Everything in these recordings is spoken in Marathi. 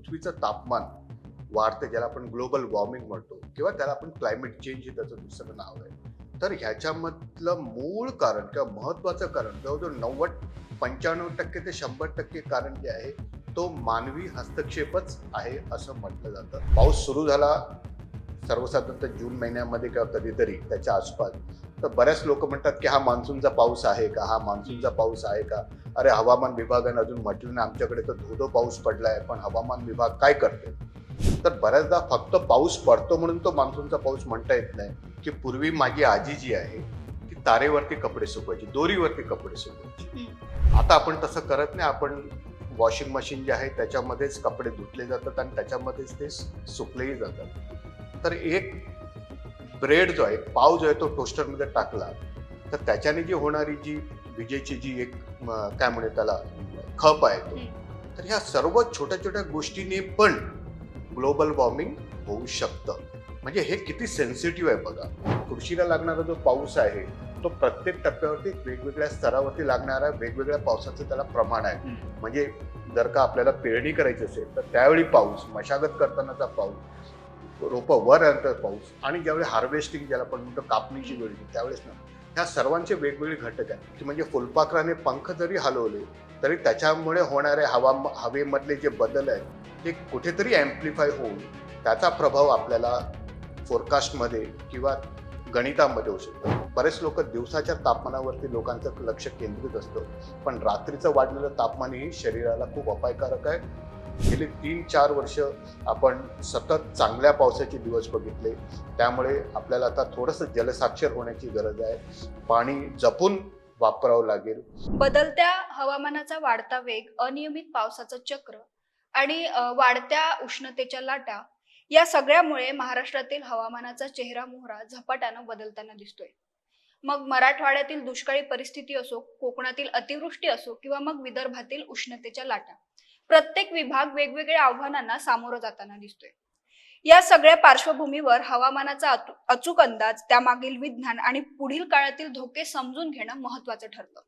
पृथ्वीचं तापमान वाढते, ज्याला आपण ग्लोबल वॉर्मिंग म्हणतो किंवा त्याला आपण क्लायमेट चेंज हे त्याचं दुसरं नाव आहे. तर ह्याच्यामधलं मूळ कारण किंवा महत्वाचं कारण जवळजवळ 95% ते 100% कारण जे आहे तो मानवी हस्तक्षेपच आहे असं म्हटलं जातं. पाऊस सुरू झाला सर्वसाधारणतः जून महिन्यामध्ये किंवा कधीतरी त्याच्या आसपास, तर बऱ्याच लोक म्हणतात की हा मान्सूनचा पाऊस आहे का, हा मान्सूनचा पाऊस आहे का. अरे हवामान विभागाने अजून म्हटलं नाही, आमच्याकडे तर धोधो पाऊस पडलाय. पण हवामान विभाग काय करते, तर बऱ्याचदा फक्त पाऊस पडतो म्हणून तो मान्सूनचा पाऊस म्हणता येत नाही. की पूर्वी माझी आजी जी आहे ती तारेवरती कपडे सुकवायची, दोरीवरती कपडे सुकवायची. आता आपण तसं करत नाही. आपण वॉशिंग मशीन जे आहे त्याच्यामध्येच कपडे धुतले जातात आणि त्याच्यामध्येच ते सुकलेही जातात. तर एक ब्रेड जो आहे, पाव जो आहे तो टोस्टरमध्ये टाकला तर त्याच्याने जी होणारी जी विजेची जी एक काय म्हणते त्याला खप आहे तो, तर ह्या सर्व छोट्या छोट्या गोष्टीने पण ग्लोबल वॉर्मिंग होऊ शकतं. म्हणजे हे किती सेन्सिटिव्ह आहे बघा. कृषीला लागणारा जो पाऊस आहे तो प्रत्येक टप्प्यावरती वेगवेगळ्या स्तरावरती लागणारा वेगवेगळ्या पावसाचं त्याला प्रमाण आहे. म्हणजे जर का आपल्याला पेरणी करायची असेल तर त्यावेळी पाऊस, मशागत करतानाचा पाऊस, रोपं वर आणतात पाऊस, आणि ज्यावेळी हार्वेस्टिंग ज्याला आपण म्हणतो कापणीची वेळ त्यावेळेस ना, ह्या सर्वांचे वेगवेगळे घटक आहेत की म्हणजे फुलपाखराने पंख जरी हलवले तरी त्याच्यामुळे होणारे हवेमधले जे बदल आहेत ते कुठेतरी ॲम्प्लिफाय होऊन त्याचा प्रभाव आपल्याला फोरकास्टमध्ये किंवा गणितामध्ये होऊ शकतो. बरेच लोक दिवसाच्या तापमानावरती लोकांचं लक्ष केंद्रित असतं, पण रात्रीचं वाढलेलं तापमानही शरीराला खूप अपायकारक आहे. गेली 3-4 वर्ष आपण सतत चांगल्या पावसाचे दिवस बघितले, त्यामुळे आपल्याला आता थोडंसं जलसाक्षर होण्याची गरज आहे. पाणी जपून वापरावं लागेल. बदलत्या हवामानाचा वाढता वेग, अनियमित पावसाचं चक्र आणि वाढत्या उष्णतेच्या लाटा या सगळ्यामुळे महाराष्ट्रातील हवामानाचा चेहरा मोहरा झपाट्यानं बदलताना दिसतोय. मग मराठवाड्यातील दुष्काळी परिस्थिती असो, कोकणातील अतिवृष्टी असो किंवा मग विदर्भातील उष्णतेच्या लाटा, प्रत्येक विभाग वेगवेगळ्या आव्हानांना सामोरं जाताना दिसतोय. या सगळ्या पार्श्वभूमीवर हवामानाचा अचूक अंदाज, त्यामागील विज्ञान आणि पुढील काळातील धोके समजून घेणं महत्त्वाचं ठरतं.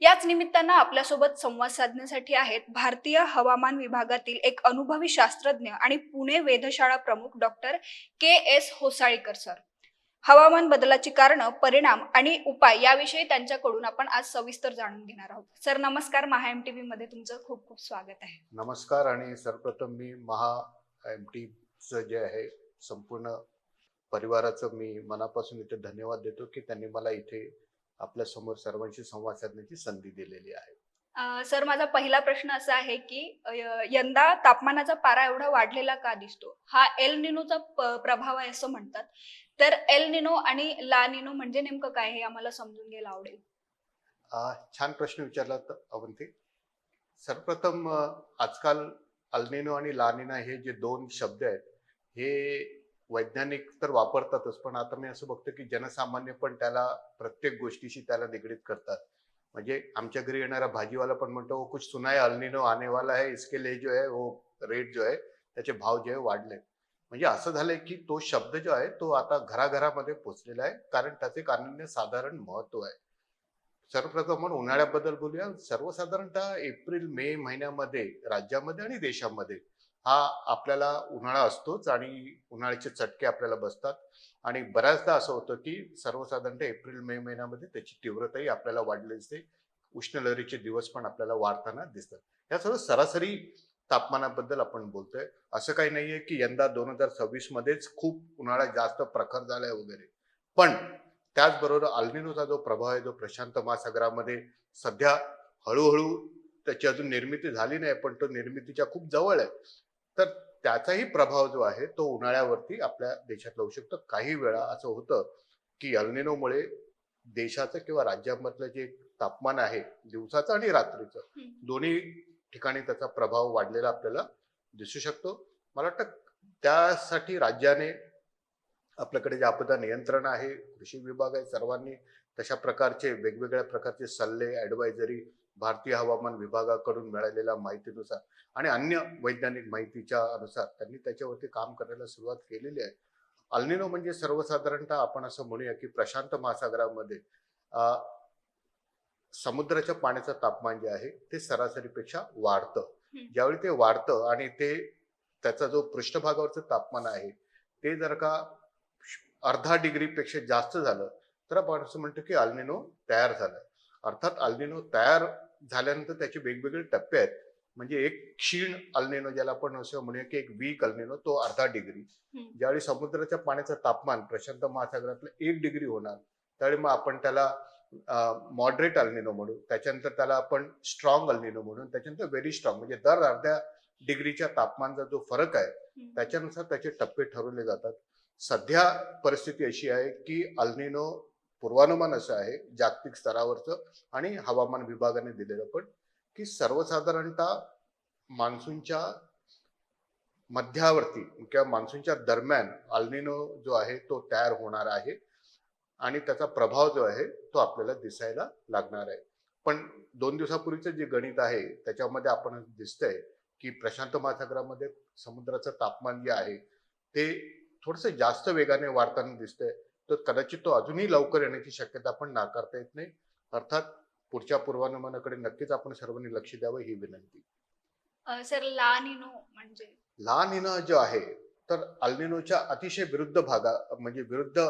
याच निमित्तानं आपल्यासोबत संवाद साधण्यासाठी आहेत भारतीय हवामान विभागातील एक अनुभवी शास्त्रज्ञ आणि पुणे वेधशाळा प्रमुख डॉक्टर के.एस. होसाळीकर सर. हवामान बदलाची कारणं, परिणाम आणि उपाय याविषयी त्यांच्याकडून आपण आज सविस्तर जाणून घेणार आहोत. सर नमस्कार, महा MTV मध्ये तुमचं खूप खूप स्वागत आहे. नमस्कार. आणि सर्वप्रथम मी महा MTचं जे आहे संपूर्ण परिवाराचं मी मनापासून इथे धन्यवाद देतो की त्यांनी मला इथे आपल्या समोर सर्वांशी संवाद साधण्याची संधी दिलेली आहे. सर माझा पहिला प्रश्न असा आहे की यंदा तापमानाचा पारा एवढा वाढलेला का दिसतो? हा एल निनोचा प्रभाव आहे असं म्हणतात. तर एल निनो आणि ला निनो म्हणजे नेमकं काय हे आम्हाला समजून घ्यायला आवडेल. छान प्रश्न विचारला अवंती. सर्वप्रथम आजकाल अल्निनो आणि लानिना हे जे दोन शब्द आहेत हे वैज्ञानिक तर वापरतातच, पण आता मी असं बघतो की जनसामान्य पण त्याला प्रत्येक गोष्टीशी त्याला निगडीत करतात. म्हणजे आमच्या घरी येणारा भाजीवाला पण म्हणतो वो कुछ सुना है अल्निनो आने वाला है, इसके लिए जो है वो रेट जो आहे त्याचे भाव जे आहे वाढले. म्हणजे असं झालंय की तो शब्द जो आहे तो आता घराघरामध्ये पोहोचलेला आहे, कारण त्याचे एक अनन्यसाधारण महत्व आहे. सर्वप्रथम आपण उन्हाळ्याबद्दल बोलूया. सर्वसाधारणतः एप्रिल मे महिन्यामध्ये राज्यामध्ये आणि देशामध्ये हा आपल्याला उन्हाळा असतोच आणि उन्हाळ्याचे चटके आपल्याला बसतात. आणि बऱ्याचदा असं होतं की सर्वसाधारणतः एप्रिल मे महिन्यामध्ये त्याची तीव्रताही आपल्याला वाढली असते. उष्णलहरीचे दिवस पण आपल्याला वाढताना दिसतात. या सर्व सरासरी तापमानाबद्दल आपण बोलतोय. असं काही नाहीये की यंदा 2026 मध्येच खूप उन्हाळा जास्त प्रखर झालाय वगैरे. पण त्याचबरोबर अल्निनोचा जो प्रभाव आहे जो प्रशांत महासागरामध्ये सध्या हळूहळू त्याची अजून निर्मिती झाली नाही, पण तो निर्मितीच्या खूप जवळ आहे. तर त्याचाही प्रभाव जो आहे तो उन्हाळ्यावरती आपल्या देशात होऊ शकतो. काही वेळा असं होतं की अल्निनोमुळे देशाचं किंवा राज्यामधलं जे तापमान आहे दिवसाचं आणि रात्रीचं दोन्ही ठिकाणी त्याचा प्रभाव वाढलेला आपल्याला दिसू शकतो. मला वाटतं त्यासाठी राज्याने आपल्याकडे जे आपदा नियंत्रण आहे, कृषी विभाग आहे, सर्वांनी तशा प्रकारचे वेगवेगळ्या प्रकारचे सल्ले, ॲडवायझरी भारतीय हवामान विभागाकडून मिळालेल्या माहितीनुसार आणि अन्य वैज्ञानिक माहितीच्या अनुसार त्यांनी त्याच्यावरती काम करायला सुरुवात केलेली आहे. अल्निनो म्हणजे सर्वसाधारणतः आपण असं म्हणूया की प्रशांत महासागरामध्ये समुद्राच्या पाण्याचं तापमान जे आहे ते सरासरीपेक्षा वाढतं. ज्यावेळी ते वाढतं आणि ते त्याचा जो पृष्ठभागावरचं तापमान आहे ते जर का अर्धा डिग्रीपेक्षा जास्त झालं तर आपण असं म्हणतो की अल्निनो तयार झालं. अर्थात अल्निनो तयार झाल्यानंतर त्याचे वेगवेगळे टप्पे आहेत. म्हणजे एक क्षीण अल्निनो ज्याला आपण असं म्हणूया की एक वीक अल्निनो तो अर्धा डिग्री. हम्म. ज्यावेळी समुद्राच्या पाण्याचं तापमान प्रशांत महासागरातलं 1 डिग्री होणार त्यावेळी मग आपण त्याला मॉडरेट अल्निनो म्हणू. त्याच्यानंतर त्याला आपण स्ट्रॉंग अल्निनो म्हणून त्याच्यानंतर व्हेरी स्ट्रॉंग. म्हणजे दर अर्ध्या डिग्रीच्या तापमानाचा जो फरक आहे त्याच्यानुसार त्याचे टप्पे ठरवले जातात. सध्या परिस्थिती अशी आहे की अल्निनो पूर्वानुमान असं आहे जागतिक स्तरावरचं आणि हवामान विभागाने दिलेलं पण की सर्वसाधारणतः मान्सूनच्या मध्यावरती किंवा मान्सूनच्या दरम्यान अल्निनो जो आहे तो तयार होणार आहे आणि त्याचा प्रभाव जो आहे तो आपल्याला दिसायला लागणार आहे. पण 2 दिवसापूर्वीचं जे गणित आहे त्याच्यामध्ये आपण दिसतंय की प्रशांत महासागरामध्ये समुद्राचं तापमान जे आहे ते थोडंसं जास्त वेगाने वाढताना दिसतंय. तर कदाचित तो अजूनही लवकर येण्याची शक्यता आपण नाकारता येत नाही. अर्थात पुढच्या पूर्वानुमानाकडे नक्कीच आपण सर्वांनी लक्ष द्यावं ही विनंती. सर, ला निनो म्हणजे? ला निना जो आहे तर अल्निनोच्या अतिशय विरुद्ध भागा म्हणजे विरुद्ध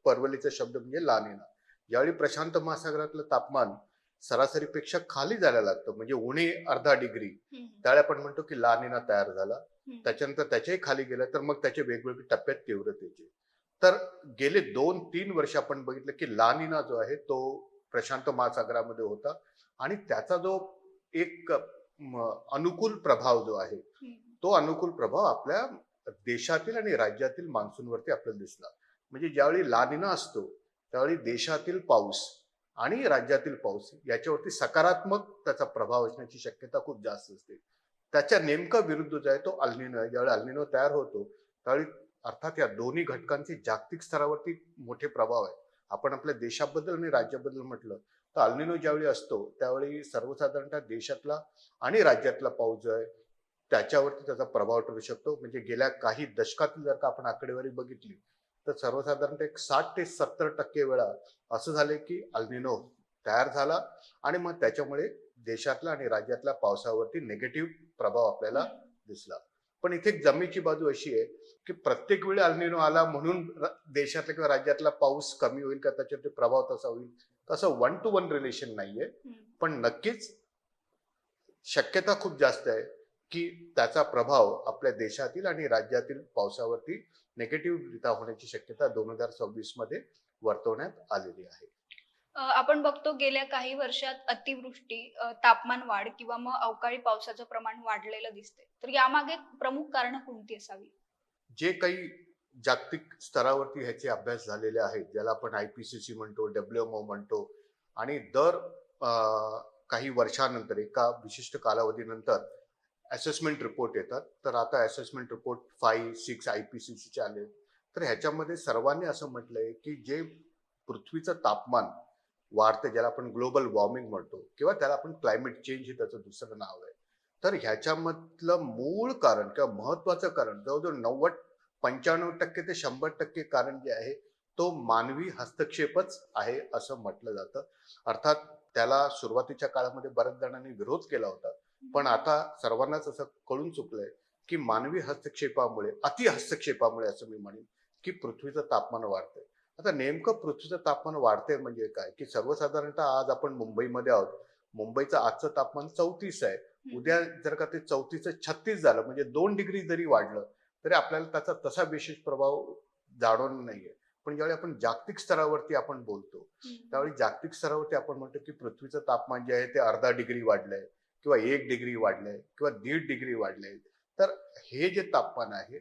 परवलीचा शब्द म्हणजे ला निना. ज्यावेळी प्रशांत महासागरातलं तापमान सरासरीपेक्षा खाली जायला लागतं म्हणजे उणे अर्धा डिग्री त्यावेळी आपण म्हणतो की ला निना तयार झाला. त्याच्यानंतर त्याच्याही खाली गेलं तर मग त्याचे वेगवेगळे टप्प्यात तीव्रतेचे. तर गेले 2-3 वर्ष आपण बघितलं की ला निना जो आहे तो प्रशांत महासागरामध्ये होता आणि त्याचा जो एक अनुकूल प्रभाव जो आहे तो अनुकूल प्रभाव आपल्या देशातील आणि राज्यातील मान्सूनवरती आपल्याला दिसला. म्हणजे ज्यावेळी ला निना असतो त्यावेळी देशातील पाऊस आणि राज्यातील पाऊस याच्यावरती सकारात्मक त्याचा प्रभाव असण्याची शक्यता खूप जास्त असते. त्याच्या नेमकं विरुद्ध जो आहे तो अल्निनो आहे. ज्यावेळी अल्निनो तयार होतो त्यावेळी अर्थात या दोन्ही घटकांचे जागतिक स्तरावरती मोठे प्रभाव आहे. आपण आपल्या देशाबद्दल आणि राज्याबद्दल म्हटलं तर अल्निनो ज्यावेळी असतो त्यावेळी सर्वसाधारणतः देशातला आणि राज्यातला पाऊस जो आहे त्याच्यावरती त्याचा प्रभाव ठरू शकतो. म्हणजे गेल्या काही दशकातील जर का आपण आकडेवारी बघितली तर सर्वसाधारणतः एक 60 ते 70% वेळा असं झालंय की अल्निनो तयार झाला आणि मग त्याच्यामुळे देशातल्या आणि राज्यातल्या पावसावरती निगेटिव्ह प्रभाव आपल्याला दिसला. पण इथे एक जमेची बाजू अशी आहे की प्रत्येक वेळी अल्निनो आला म्हणून देशातला किंवा राज्यातला पाऊस कमी होईल का त्याच्यावरती प्रभाव तसा होईल तसं 1-to-1 रिलेशन नाहीये. पण नक्कीच शक्यता खूप जास्त आहे की त्याचा प्रभाव आपल्या देशातील आणि राज्यातील पावसावरती निगेटिव्हरित्या होण्याची शक्यता 2026 मध्ये वर्तवण्यात आलेली आहे. आपण बघतो गेल्या काही वर्षात अतिवृष्टी, तापमान वाढ किंवा मग अवकाळी पावसाचं प्रमाण वाढलेलं दिसते. तर यामागे प्रमुख कारण कोणती असावी? जे काही जागतिक स्तरावरती ह्याचे अभ्यास झालेले आहेत ज्याला आपण IPCC म्हणतो, WMO म्हणतो आणि दर काही वर्षानंतर एका विशिष्ट कालावधीनंतर असेसमेंट रिपोर्ट येतात. तर आता असेसमेंट रिपोर्ट 5-6 IPCC चे आले. तर ह्याच्यामध्ये सर्वांनी असं म्हटलंय की जे पृथ्वीचं तापमान वाढते ज्याला आपण ग्लोबल वॉर्मिंग म्हणतो किंवा त्याला आपण क्लायमेट चेंज हे त्याचं दुसरं नाव आहे. तर ह्याच्यामधलं मूळ कारण किंवा महत्वाचं कारण जवळजवळ 95% ते 100% कारण जे आहे तो मानवी हस्तक्षेपच आहे असं म्हटलं जातं. अर्थात त्याला सुरुवातीच्या काळामध्ये बऱ्याच जणांनी विरोध केला होता. पण आता सर्वांनाच असं कळून चुकलंय की मानवी हस्तक्षेपामुळे अति हस्तक्षेपामुळे असं मी म्हणेन की पृथ्वीचं तापमान वाढतंय. आता नेमकं पृथ्वीचं तापमान वाढतंय म्हणजे काय की सर्वसाधारणतः आज आपण मुंबईमध्ये आहोत. मुंबईचं आजचं तापमान 34 आहे. उद्या जर का ते 34चं 36 झालं म्हणजे 2 डिग्री जरी वाढलं तरी आपल्याला त्याचा तसा विशेष प्रभाव जाणवणार नाहीये. पण ज्यावेळी आपण जागतिक स्तरावरती आपण बोलतो त्यावेळी जागतिक स्तरावरती आपण म्हणतो की पृथ्वीचं तापमान जे आहे ते अर्धा डिग्री वाढलंय किंवा 1 डिग्री वाढलंय किंवा 1.5 डिग्री वाढलंय. तर हे जे तापमान आहे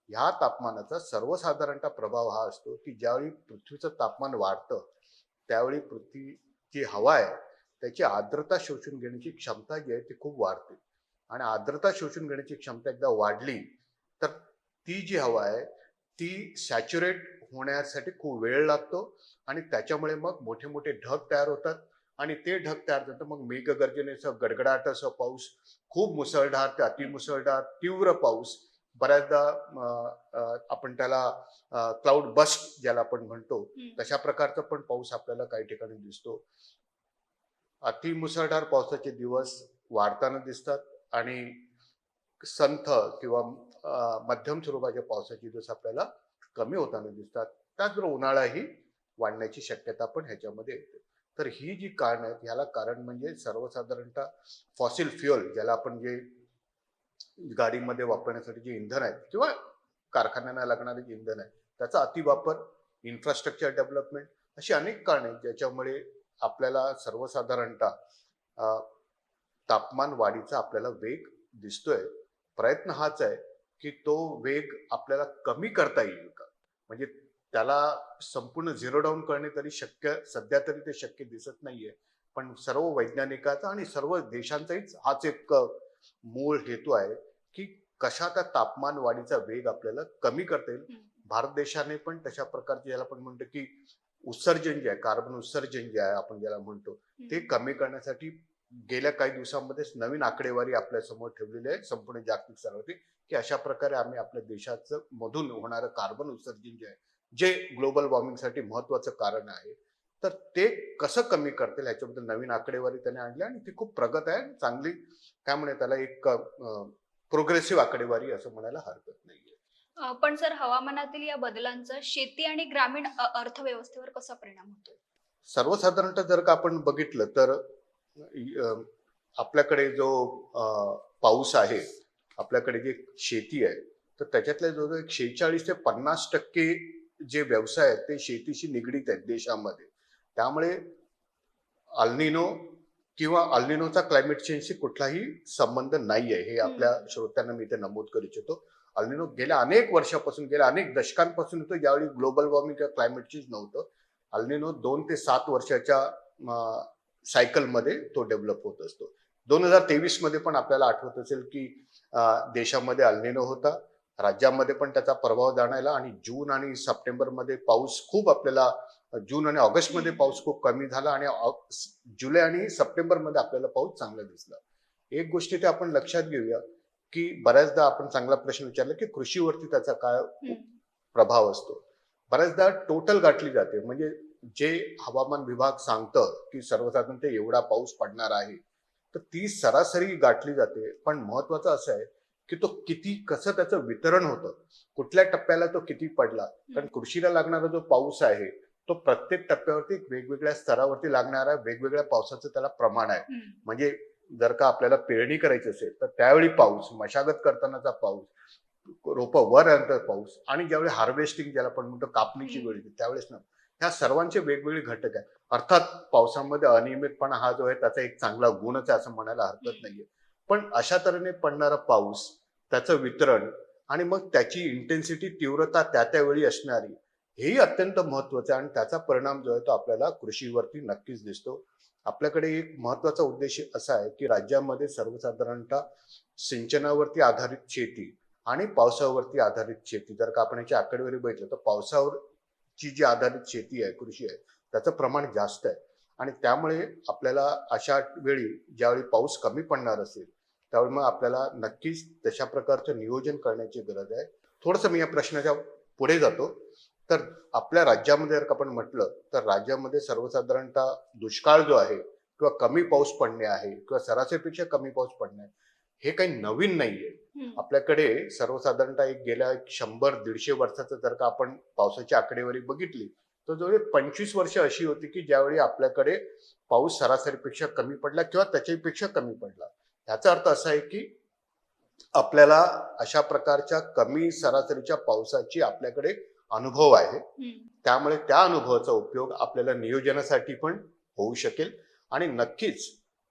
ह्या तापमानाचा सर्वसाधारणतः प्रभाव हा असतो की ज्यावेळी पृथ्वीचं तापमान वाढतं त्यावेळी पृथ्वी जी हवा आहे त्याची आर्द्रता शोषून घेण्याची क्षमता जी आहे ती खूप वाढते आणि आर्द्रता शोषून घेण्याची क्षमता एकदा वाढली तर ती जी हवा आहे ती सॅच्युरेट होण्यासाठी खूप वेळ लागतो आणि त्याच्यामुळे मग मोठे मोठे ढग तयार होतात आणि ते ढग तयार झालं मग मेघगर्जनेसह गडगडाटासह पाऊस, खूप मुसळधार ते अतिमुसळधार तीव्र पाऊस, बऱ्याचदा आपण त्याला क्लाउड बस्ट ज्याला आपण म्हणतो तशा प्रकारचा पण पाऊस आपल्याला काही ठिकाणी दिसतो. अतिमुसळधार पावसाचे दिवस वाढताना दिसतात आणि संथ किंवा मध्यम स्वरूपाच्या पावसाचे दिवस आपल्याला कमी होताना दिसतात. त्याचबरोबर उन्हाळाही वाढण्याची शक्यता पण ह्याच्यामध्ये येते. तर ही जी कारण आहेत ह्याला कारण म्हणजे सर्वसाधारणतः फॉसिल फ्युअल ज्याला आपण जे गाडीमध्ये वापरण्यासाठी जे इंधन आहेत किंवा कारखान्यांना लागणारे जे इंधन आहे त्याचा अतिवापर, इन्फ्रास्ट्रक्चर डेव्हलपमेंट अशी अनेक कारणे आहेत ज्याच्यामुळे आपल्याला सर्वसाधारणतः अ, तापमान वाढीचा आपल्याला वेग दिसतोय. प्रयत्न हाच आहे की तो वेग आपल्याला कमी करता येईल का? म्हणजे त्याला संपूर्ण झिरो डाऊन करणे तरी शक्य सध्या तरी ते शक्य दिसत नाहीये. पण सर्व वैज्ञानिकाचा आणि सर्व देशांचाहीच हाच एक मूळ हेतू आहे की कशा त्या तापमान वाढीचा वेग आपल्याला कमी करता येईल. हम्म. भारत देशाने पण तशा प्रकारचे ज्याला आपण म्हणतो की उत्सर्जन जे आहे, कार्बन उत्सर्जन जे आहे आपण ज्याला म्हणतो ते कमी करण्यासाठी गेल्या काही दिवसांमध्येच नवीन आकडेवारी आपल्या समोर ठेवलेली आहे संपूर्ण जागतिक स्तरावरती की अशा प्रकारे आम्ही आपल्या देशाचं मधून होणारं कार्बन उत्सर्जन जे आहे जे ग्लोबल वॉर्मिंगसाठी महत्वाचं कारण आहे तर ते कसं कमी करतील ह्याच्याबद्दल नवीन आकडेवारी त्याने आणली आणि ती खूप प्रगत आहे, चांगली काय म्हणे त्याला एक प्रोग्रेसिव्ह आकडेवारी असं म्हणायला हरकत नाहीये. पण सर हवामानातील या बदलांचा शेती आणि ग्रामीण अर्थव्यवस्थेवर कसा परिणाम होतो? सर्वसाधारणतः जर का आपण बघितलं तर आपल्याकडे जो पाऊस आहे, आपल्याकडे जी शेती आहे तर त्याच्यातले जवळजवळ एक 46 ते 50% जे व्यवसाय आहेत ते शेतीशी निगडीत आहेत देशामध्ये. त्यामुळे अल्निनो किंवा अल्निनोचा क्लायमेट चेंजशी कुठलाही संबंध नाही आहे हे आपल्या श्रोत्यांना मी इथे नमूद करू इच्छितो. अल्निनो गेल्या अनेक वर्षापासून गेल्या अनेक दशकांपासून होतं ज्यावेळी ग्लोबल वॉर्मिंग किंवा क्लायमेट चेंज नव्हतं. अल्निनो 2 ते 7 वर्षाच्या सायकलमध्ये तो डेव्हलप होत असतो. 2023 मध्ये पण आपल्याला आठवत असेल की देशामध्ये अल्निनो होता, राज्यामध्ये पण त्याचा प्रभाव जाणवला आणि जून आणि सप्टेंबरमध्ये पाऊस खूप आपल्याला जून आणि ऑगस्टमध्ये पाऊस खूप कमी झाला आणि जुलै आणि सप्टेंबरमध्ये आपल्याला पाऊस चांगला दिसला. एक गोष्ट ते आपण लक्षात घेऊया की बऱ्याचदा आपण चांगला प्रश्न विचारला की कृषीवरती त्याचा काय प्रभाव असतो. बऱ्याचदा टोटल गाठली जाते म्हणजे जे हवामान विभाग सांगतं की सर्वसाधारणतः एवढा पाऊस पडणार आहे तर ती सरासरी गाठली जाते. पण महत्वाचं असं आहे की तो किती कसं त्याचं वितरण होतं, कुठल्या टप्प्याला तो किती पडला. कारण कृषीला लागणारा जो पाऊस आहे तो प्रत्येक टप्प्यावरती वेगवेगळ्या स्तरावरती लागणारा वेगवेगळ्या पावसाचं त्याला प्रमाण आहे. म्हणजे जर का आपल्याला पेरणी करायची असेल तर त्यावेळी पाऊस, मशागत करतानाचा पाऊस, रोपं वर आणतात पाऊस आणि ज्यावेळी हार्वेस्टिंग ज्याला आपण म्हणतो कापणीची वेळ येते त्यावेळेस ना ह्या सर्वांचे वेगवेगळे घटक आहेत. अर्थात पावसामध्ये अनियमितपणा हा जो आहे त्याचा एक चांगला गुणच आहे असं म्हणायला हरकत नाहीये. पण अशा तऱ्हेने पडणारा पाऊस, त्याचं वितरण आणि मग त्याची इंटेन्सिटी तीव्रता त्या त्यावेळी असणारी हेही अत्यंत महत्वाचं आहे आणि त्याचा परिणाम जो आहे तो आपल्याला कृषीवरती नक्कीच दिसतो. आपल्याकडे एक महत्वाचा उद्देश असा आहे की राज्यामध्ये सर्वसाधारणतः सिंचनावरती आधारित शेती आणि पावसावरती आधारित शेती जर का आपण याची आकडेवारी बघितलं तर पावसावरची जी आधारित शेती आहे, कृषी आहे त्याचं प्रमाण जास्त आहे आणि त्यामुळे आपल्याला अशा वेळी ज्यावेळी पाऊस कमी पडणार असेल त्यावेळी मग आपल्याला नक्कीच तशा प्रकारचं नियोजन करण्याची गरज आहे. थोडंसं मी या प्रश्नाच्या पुढे जातो. तर आपल्या राज्यामध्ये जर आपण म्हटलं तर राज्यामध्ये सर्वसाधारणतः दुष्काळ जो आहे किंवा कमी पाऊस पडणे आहे किंवा सरासरीपेक्षा कमी पाऊस पडणे हे काही नवीन नाहीये. आपल्याकडे सर्वसाधारणतः एक गेल्या 100-150 वर्षाचं जर का आपण पावसाची आकडेवारी बघितली तर जवळ 25 वर्ष अशी होती की ज्यावेळी आपल्याकडे पाऊस सरासरीपेक्षा कमी पडला किंवा त्याच्यापेक्षा कमी पडला. याचा अर्थ असा आहे की आपल्याला अशा प्रकारच्या कमी सरासरीच्या पावसाची आपल्याकडे अनुभव आहे. त्यामुळे त्या अनुभवाचा उपयोग आपल्याला नियोजनासाठी पण होऊ शकेल आणि नक्कीच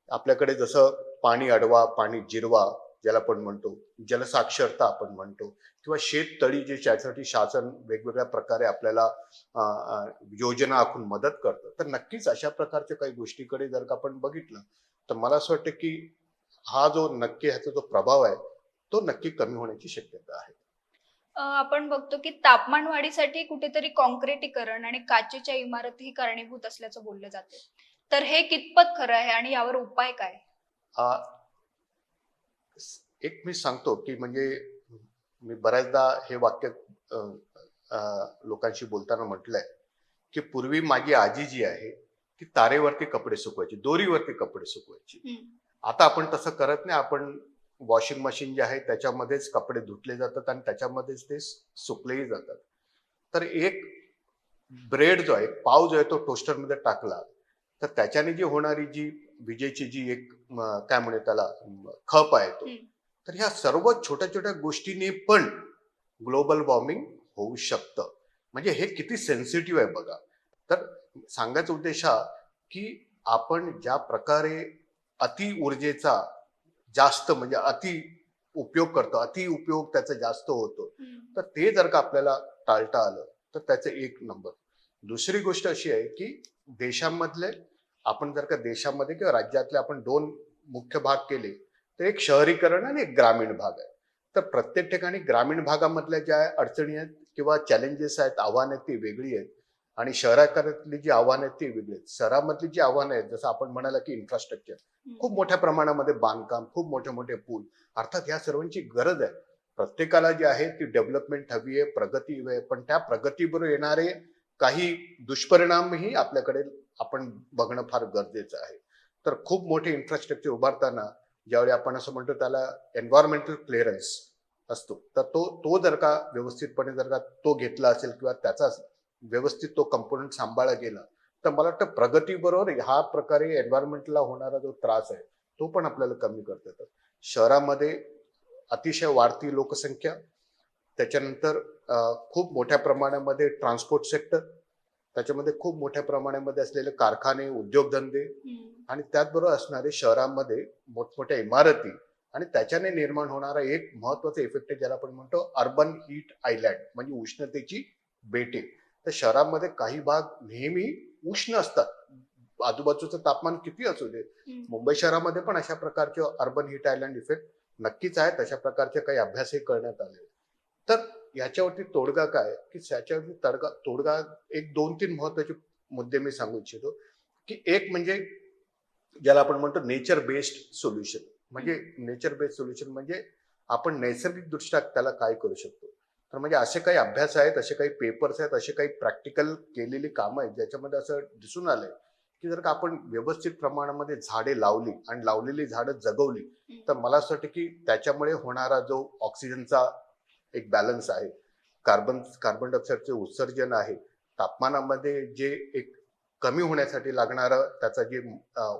आपल्याकडे जसं पाणी अडवा, पाणी जिरवा ज्याला आपण म्हणतो, जलसाक्षरता आपण म्हणतो किंवा शेततळी जे त्यासाठी शासन वेगवेगळ्या प्रकारे आपल्याला योजना आखून मदत करतं. तर नक्कीच अशा प्रकारच्या काही गोष्टीकडे जर का आपण बघितलं तर मला असं वाटतं की हा जो नक्की ह्याचा जो प्रभाव आहे तो नक्की कमी होण्याची शक्यता आहे. आपण बघतो की तापमान वाढीसाठी कुठेतरी काँक्रिटीकरण आणि काचेच्या इमारती ही कारणीभूत असल्याचं बोललं जाते. तर हे कितपत खरं आहे आणि यावर उपाय काय? एक मी सांगतो की म्हणजे मी बऱ्याचदा हे वाक्य लोकांशी बोलताना म्हटलंय की पूर्वी माझी आजी जी आहे ती तारेवरती कपडे सुकवायची, दोरीवरती कपडे सुकवायची. आता आपण तसं करत नाही. आपण वॉशिंग मशीन जे आहे त्याच्यामध्येच कपडे धुतले जातात आणि त्याच्यामध्येच ते सुकलेही जातात. तर एक ब्रेड जो आहे, पाव जो आहे तो टोस्टरमध्ये टाकला, तर त्याच्याने जी होणारी जी विजेची जी एक काय म्हणे त्याला खप आहे तो. हम्म. तर ह्या सर्व छोट्या छोट्या गोष्टींनी पण ग्लोबल वॉर्मिंग होऊ शकतं. म्हणजे हे किती सेन्सिटिव्ह आहे बघा. तर सांगायचा उद्देश हा की आपण ज्या प्रकारे अति ऊर्जेचा जास्त म्हणजे अति उपयोग करतो, अति उपयोग त्याचा जास्त होतो. तर ते जर का आपल्याला टाळता आलं तर त्याचं एक नंबर. दुसरी गोष्ट अशी आहे की देशामधले आपण जर का देशामध्ये किंवा राज्यातले आपण दोन मुख्य भाग केले तर एक शहरीकरण आणि एक ग्रामीण भाग आहे. तर प्रत्येक ठिकाणी ग्रामीण भागामधल्या ज्या अडचणी आहेत किंवा चॅलेंजेस आहेत, आव्हानं आहेत ती वेगळी आहेत आणि शहराकडली जी आव्हानं आहेत ती वेगळी आहेत. शहरामधली जी आव्हानं आहेत जसं आपण म्हणाला की इन्फ्रास्ट्रक्चर खूप मोठ्या प्रमाणामध्ये बांधकाम, खूप मोठे मोठे पूल, अर्थात ह्या सर्वांची गरज आहे. प्रत्येकाला जी आहे ती डेव्हलपमेंट हवी आहे, प्रगती हवी आहे, पण त्या प्रगतीबरोबर येणारे काही दुष्परिणामही आपल्याकडे आपण बघणं फार गरजेचं आहे. तर खूप मोठे इन्फ्रास्ट्रक्चर उभारताना ज्यावेळी आपण असं म्हणतो त्याला एन्व्हायरमेंटल क्लिअरन्स असतो, तर तो तो जर का व्यवस्थितपणे जर का तो घेतला असेल किंवा त्याचा व्यवस्थित तो कंपोनंट सांभाळला गेला तर मला वाटतं प्रगतीबरोबर हा प्रकारे एन्व्हायरमेंटला होणारा जो त्रास आहे तो पण आपल्याला कमी करता येतो. शहरामध्ये अतिशय वाढती लोकसंख्या, त्याच्यानंतर खूप मोठ्या प्रमाणामध्ये ट्रान्सपोर्ट सेक्टर, त्याच्यामध्ये खूप मोठ्या प्रमाणामध्ये असलेले कारखाने, उद्योगधंदे आणि त्याचबरोबर असणारे शहरामध्ये मोठमोठ्या इमारती आणि त्याच्याने निर्माण होणारा एक महत्वाचा इफेक्ट आहे ज्याला आपण म्हणतो अर्बन हीट आयलँड म्हणजे उष्णतेची बेटे. तर शहरामध्ये काही भाग नेहमी उष्ण असतात, आजूबाजूचं तापमान किती असू दे. मुंबई शहरामध्ये पण अशा प्रकारचे अर्बन हीट आयलँड इफेक्ट नक्कीच आहेत. अशा प्रकारचे काही अभ्यासही करण्यात आले. तर याच्यावरती तोडगा काय की याच्यावरती तोडगा एक 2-3 महत्वाचे मुद्दे मी सांगू इच्छितो की एक म्हणजे ज्याला आपण म्हणतो नेचर बेस्ड सोल्युशन. म्हणजे नेचर बेस्ड सोल्युशन म्हणजे आपण नैसर्गिक दृष्ट्या त्याला काय करू शकतो. तर म्हणजे असे काही अभ्यास आहेत, असे काही पेपर्स आहेत, असे काही प्रॅक्टिकल केलेली कामं आहेत ज्याच्यामध्ये असं दिसून आलंय की जर का आपण व्यवस्थित प्रमाणामध्ये झाडे लावली आणि लावलेली झाडं जगवली तर मला असं वाटतं की त्याच्यामुळे होणारा जो ऑक्सिजनचा एक बॅलन्स आहे, कार्बन डायऑक्साईडचे उत्सर्जन आहे, तापमानामध्ये जे एक कमी होण्यासाठी लागणारा त्याचा जे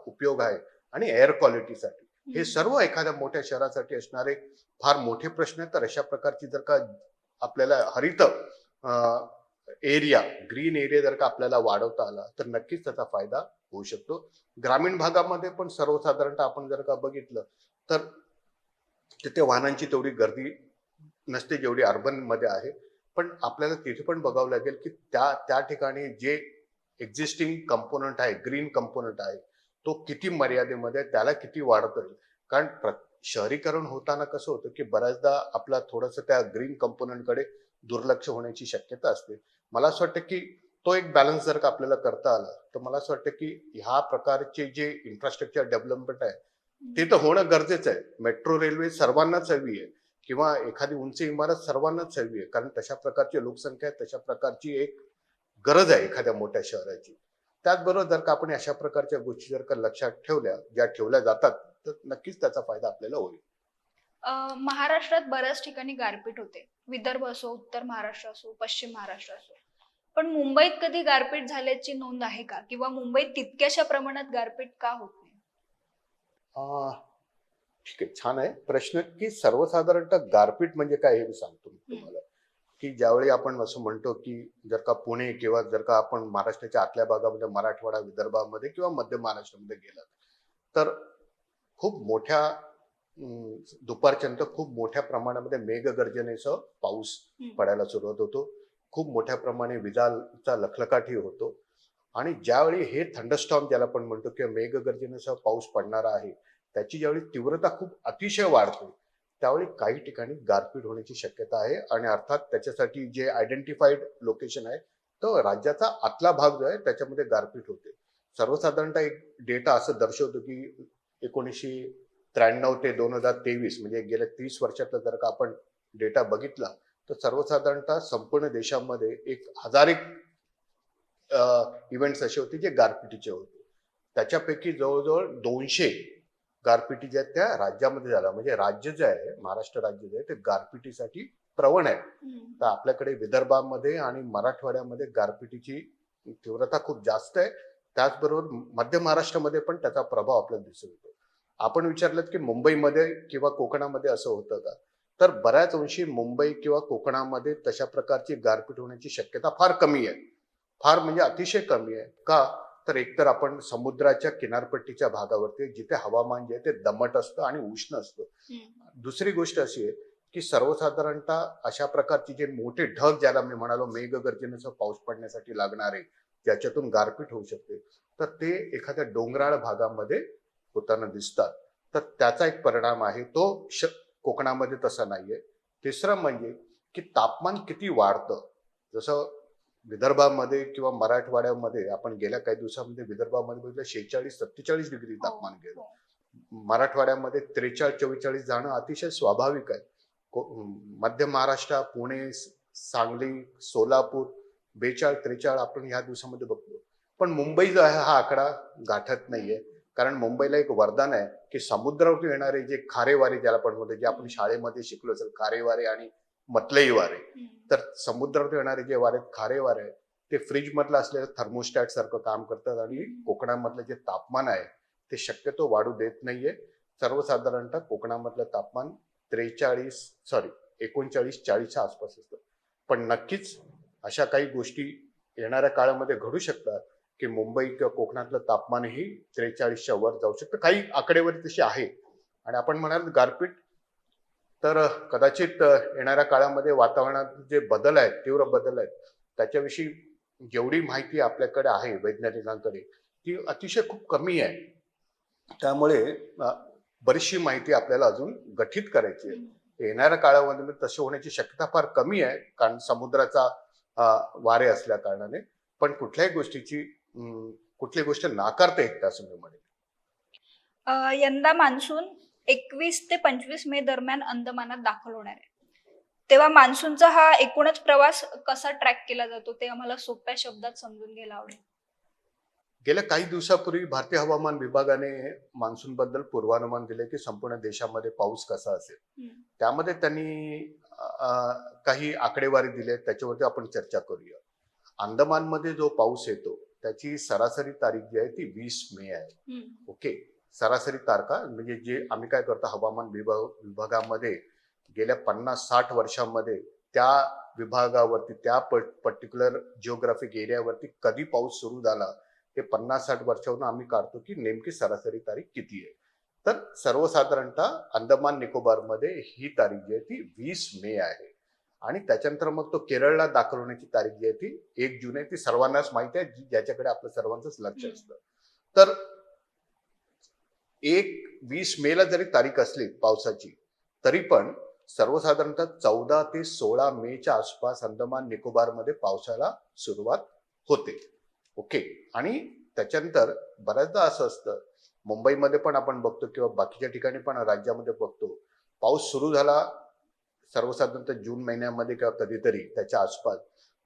उपयोग आहे आणि एअर क्वालिटीसाठी, हे सर्व एखाद्या मोठ्या शहरासाठी असणारे फार मोठे प्रश्न आहेत. तर अशा प्रकारची जर का आपल्याला हरित एरिया, ग्रीन एरिया जर का आपल्याला वाढवता आला तर नक्कीच त्याचा फायदा होऊ शकतो. ग्रामीण भागामध्ये पण सर्वसाधारणतः आपण जर का बघितलं तर तिथे वाहनांची तेवढी गर्दी नसते जेवढी अर्बन मध्ये आहे. पण आपल्याला तिथे पण बघावं लागेल की त्या त्या ठिकाणी जे एक्झिस्टिंग कंपोनंट आहे, ग्रीन कंपोनंट आहे, तो किती मर्यादेमध्ये त्याला किती वाढवता येईल. कारण शहरीकरण होताना कसं होतं की बऱ्याचदा आपला थोडंसं त्या ग्रीन कंपोनंटकडे दुर्लक्ष होण्याची शक्यता असते. मला असं वाटतं की तो एक बॅलन्स जर का आपल्याला करता आला तर मला असं वाटतं की ह्या प्रकारचे जे इन्फ्रास्ट्रक्चर डेव्हलपमेंट आहे ते तर होणं गरजेचं आहे. मेट्रो रेल्वे सर्वांनाच हवी आहे किंवा एखादी उंच इमारत सर्वांनाच हवी आहे, कारण तशा प्रकारची लोकसंख्या आहे, तशा प्रकारची एक गरज आहे एखाद्या मोठ्या शहराची. त्याचबरोबर जर का आपण अशा प्रकारच्या गोष्टी जर का लक्षात ठेवल्या, ज्या ठेवल्या जातात तर नक्कीच त्याचा फायदा आपल्याला होईल. महाराष्ट्रात बऱ्याच ठिकाणी गारपीट होते. विदर्भ असो, उत्तर महाराष्ट्र असो, पश्चिम महाराष्ट्र असो. पण मुंबईत कधी गारपीट झाल्याची नोंद आहे का? किंवा मुंबईत तितक्याशा प्रमाणात गारपीट का होत नाही? अं, ठीक आहे, छान आहे प्रश्न की सर्वसाधारणतः गारपीट म्हणजे काय हे मी सांगतो तुम्हाला. की ज्यावेळी आपण असं म्हणतो की जर का पुणे किंवा जर का आपण महाराष्ट्राच्या आतल्या भागामध्ये मराठवाडा, विदर्भामध्ये किंवा मध्य महाराष्ट्रामध्ये गेलात तर खूप मोठ्या दुपारच्यानंतर खूप मोठ्या प्रमाणामध्ये मेघगर्जनेसह पाऊस पडायला सुरुवात होतो. खूप मोठ्या प्रमाणे विजांचा लखलखाटही होतो आणि ज्यावेळी हे थंडरस्टॉर्म ज्याला आपण म्हणतो किंवा मेघगर्जनेसह पाऊस पडणारा आहे त्याची ज्यावेळी तीव्रता खूप अतिशय वाढते त्यावेळी काही ठिकाणी गारपीट होण्याची शक्यता आहे. आणि अर्थात त्याच्यासाठी जे आयडेंटिफाईड लोकेशन आहे तो राज्याचा आतला भाग जो आहे त्याच्यामध्ये गारपीट होते. सर्वसाधारणतः एक डेटा असं दर्शवतो की 1993 ते 2023 म्हणजे गेल्या 30 वर्षातला जर का आपण डेटा बघितला तर सर्वसाधारणतः संपूर्ण देशामध्ये 1000 इव्हेंट्स असे होते जे गारपिटीचे होते. त्याच्यापैकी जवळजवळ 200 गारपिटी ज्या आहेत त्या राज्यामध्ये झाल्या, म्हणजे राज्य जे आहे महाराष्ट्र राज्य जे आहे ते गारपिटीसाठी प्रवण आहे. तर आपल्याकडे विदर्भामध्ये आणि मराठवाड्यामध्ये गारपिटीची तीव्रता खूप जास्त आहे. त्याचबरोबर मध्य महाराष्ट्रामध्ये पण त्याचा प्रभाव आपल्याला दिसून येतो. आपण विचारलं की मुंबईमध्ये किंवा कोकणामध्ये असं होतं का, तर बऱ्याच अंशी मुंबई किंवा कोकणामध्ये तशा प्रकारची गारपीट होण्याची शक्यता फार कमी आहे. फार म्हणजे अतिशय कमी आहे. का, तर एकतर आपण समुद्राच्या किनारपट्टीच्या भागावरती जिथे हवामान जे आहे ते दमट असतं आणि उष्ण असतं. दुसरी गोष्ट अशी आहे की सर्वसाधारणतः अशा प्रकारचे जे मोठे ढग, ज्याला मी म्हणालो मेघगर्जनेसह पाऊस पडण्यासाठी लागणारे, ज्याच्यातून गारपीट होऊ शकते, तर ते एखाद्या डोंगराळ भागामध्ये होताना दिसतात. तर त्याचा एक परिणाम आहे तो कोकणामध्ये तसा नाहीये. तिसरं म्हणजे की तापमान किती वाढतं. जसं विदर्भामध्ये किंवा मराठवाड्यामध्ये आपण गेल्या काही दिवसामध्ये विदर्भामध्ये बघितलं 46-47 डिग्री तापमान गेलं. मराठवाड्यामध्ये 43-44 जाणं अतिशय स्वाभाविक आहे. मध्य महाराष्ट्र, पुणे, सांगली, सोलापूर 42-43 आपण ह्या दिवसामध्ये बघतो. पण मुंबई जो आहे हा आकडा गाठत नाहीये. कारण मुंबईला एक वरदान आहे की समुद्रावरती येणारे जे खारे वारे, ज्याला आपण म्हणतो, जे आपण शाळेमध्ये शिकलो असेल, खारे वारे आणि मतलई वारे. तर समुद्रावरती येणारे जे वारे, खारे वारे आहेत, ते फ्रीज मधलं असलेलं थर्मोस्टॅट सारखं काम करतात आणि कोकणामधलं जे तापमान आहे ते शक्यतो वाढू देत नाहीये. सर्वसाधारणतः कोकणामधलं तापमान 39-40च्या आसपास असतं. पण नक्कीच अशा काही गोष्टी येणाऱ्या काळामध्ये घडू शकतात की मुंबई किंवा कोकणातलं तापमानही 43च्या वर जाऊ शकतं. काही आकडेवारी तशी आहे. आणि आपण म्हणाल गारपीट, तर कदाचित येणाऱ्या काळामध्ये वातावरणात जे बदल आहेत, तीव्र बदल आहेत, त्याच्याविषयी जेवढी माहिती आपल्याकडे आहे वैज्ञानिकांकडे, ती अतिशय खूप कमी आहे. त्यामुळे बरीचशी माहिती आपल्याला अजून गठीत करायची आहे. येणाऱ्या काळामध्ये तशी होण्याची शक्यता फार कमी आहे, कारण समुद्राचा वारे असल्या कारणाने. पण कुठल्याही गोष्टीची कुठली गोष्ट नाकारता येत असं मी म्हणेन. यंदा मान्सून 21 ते 25 मे दरम्यान अंदमानात दाखल होणार आहे. तेव्हा मान्सूनचा हा एकूणच प्रवास कसा ट्रॅक केला जातो ते आम्हाला सोप्या शब्दात समजून घ्यायला आवडेल. गेल्या काही दिवसापूर्वी भारतीय हवामान विभागाने मान्सून बद्दल पूर्वानुमान दिले की संपूर्ण देशामध्ये पाऊस कसा असेल. त्यामध्ये त्यांनी काही आकडेवारी दिले, त्याच्यावरती आपण चर्चा करूया. अंदमानमध्ये जो पाऊस येतो त्याची सरासरी तारीख जी आहे ती 20 मे आहे. ओके, सरासरी तारखा म्हणजे जे आम्ही काय करतो हवामान विभागामध्ये गेल्या 50-60 वर्षांमध्ये त्या विभागावरती, त्या पर्टिक्युलर जिओग्राफिक एरियावरती कधी पाऊस सुरू झाला हे 50-60 वर्षावरून आम्ही काढतो की नेमकी सरासरी तारीख किती आहे. तर सर्वसाधारणतः अंदमान निकोबारमध्ये ही तारीख जी आहे ती 20 मे आहे. आणि त्याच्यानंतर मग तो केरळला दाखल होण्याची तारीख जी आहे ती 1 जून आहे. ती सर्वांनाच माहिती आहे, ज्याच्याकडे आपलं सर्वांचंच लक्ष असतं. तर 20 मेला जरी तारीख असली पावसाची, तरी पण सर्वसाधारणतः 14 ते 16 मेच्या आसपास अंदमान निकोबारमध्ये पावसाला सुरुवात होते. ओके, आणि त्याच्यानंतर बऱ्याचदा असं असतं, मुंबईमध्ये पण आपण बघतो किंवा बाकीच्या ठिकाणी पण राज्यामध्ये बघतो, पाऊस सुरू झाला सर्वसाधारणतः जून महिन्यामध्ये किंवा कधीतरी त्याच्या आसपास,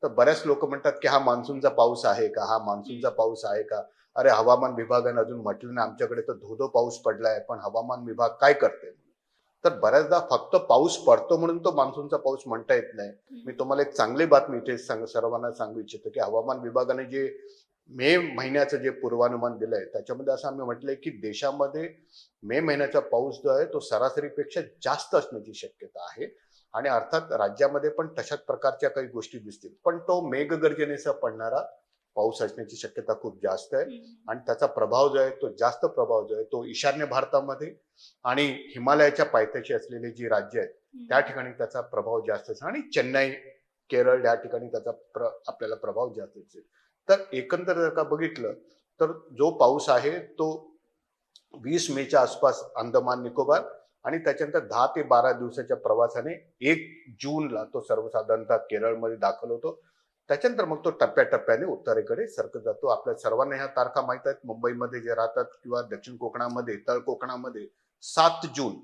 तर बऱ्याच लोक म्हणतात की हा मान्सूनचा पाऊस आहे का, हा मान्सूनचा पाऊस आहे का. अरे हवामान विभागाने अजून म्हटलं नाही, आमच्याकडे तर धोधो पाऊस पडलाय, पण हवामान विभाग काय करते. तर बऱ्याचदा फक्त पाऊस पडतो म्हणून तो मान्सूनचा पाऊस म्हणता येत नाही. मी तुम्हाला एक चांगली बातमी इथे सर्वांना सांगू इच्छितो की हवामान विभागाने जे मे महिन्याचं जे पूर्वानुमान दिलंय त्याच्यामध्ये असं आम्ही म्हटलंय की देशामध्ये मे महिन्याचा पाऊस जो आहे तो सरासरीपेक्षा जास्त असण्याची शक्यता आहे. आणि अर्थात राज्यामध्ये पण तशाच प्रकारच्या काही गोष्टी दिसतील, पण तो मेघगर्जनेसह पडणारा पाऊस असण्याची शक्यता खूप जास्त आहे. आणि त्याचा प्रभाव जो आहे तो जास्त प्रभाव जो आहे तो ईशान्य भारतामध्ये आणि हिमालयाच्या पायथ्याशी असलेली जी राज्य आहेत त्या ठिकाणी त्याचा प्रभाव जास्त असेल. आणि चेन्नई, केरळ या ठिकाणी त्याचा आपल्याला प्रभाव जास्त असेल. तर एकंदर जर का बघितलं तर जो पाऊस आहे तो 20 मेच्या आसपास अंदमान निकोबार, आणि त्याच्यानंतर 10 ते 12 दिवसाच्या प्रवासाने 1 जूनला तो सर्वसाधारणतः केरळमध्ये दाखल होतो. त्याच्यानंतर मग तो टप्प्याटप्प्याने उत्तरेकडे सरकत जातो. आपल्या सर्वांना ह्या तारखा माहित आहेत, मुंबईमध्ये जे राहतात किंवा दक्षिण कोकणामध्ये, तळ कोकणामध्ये 7 जून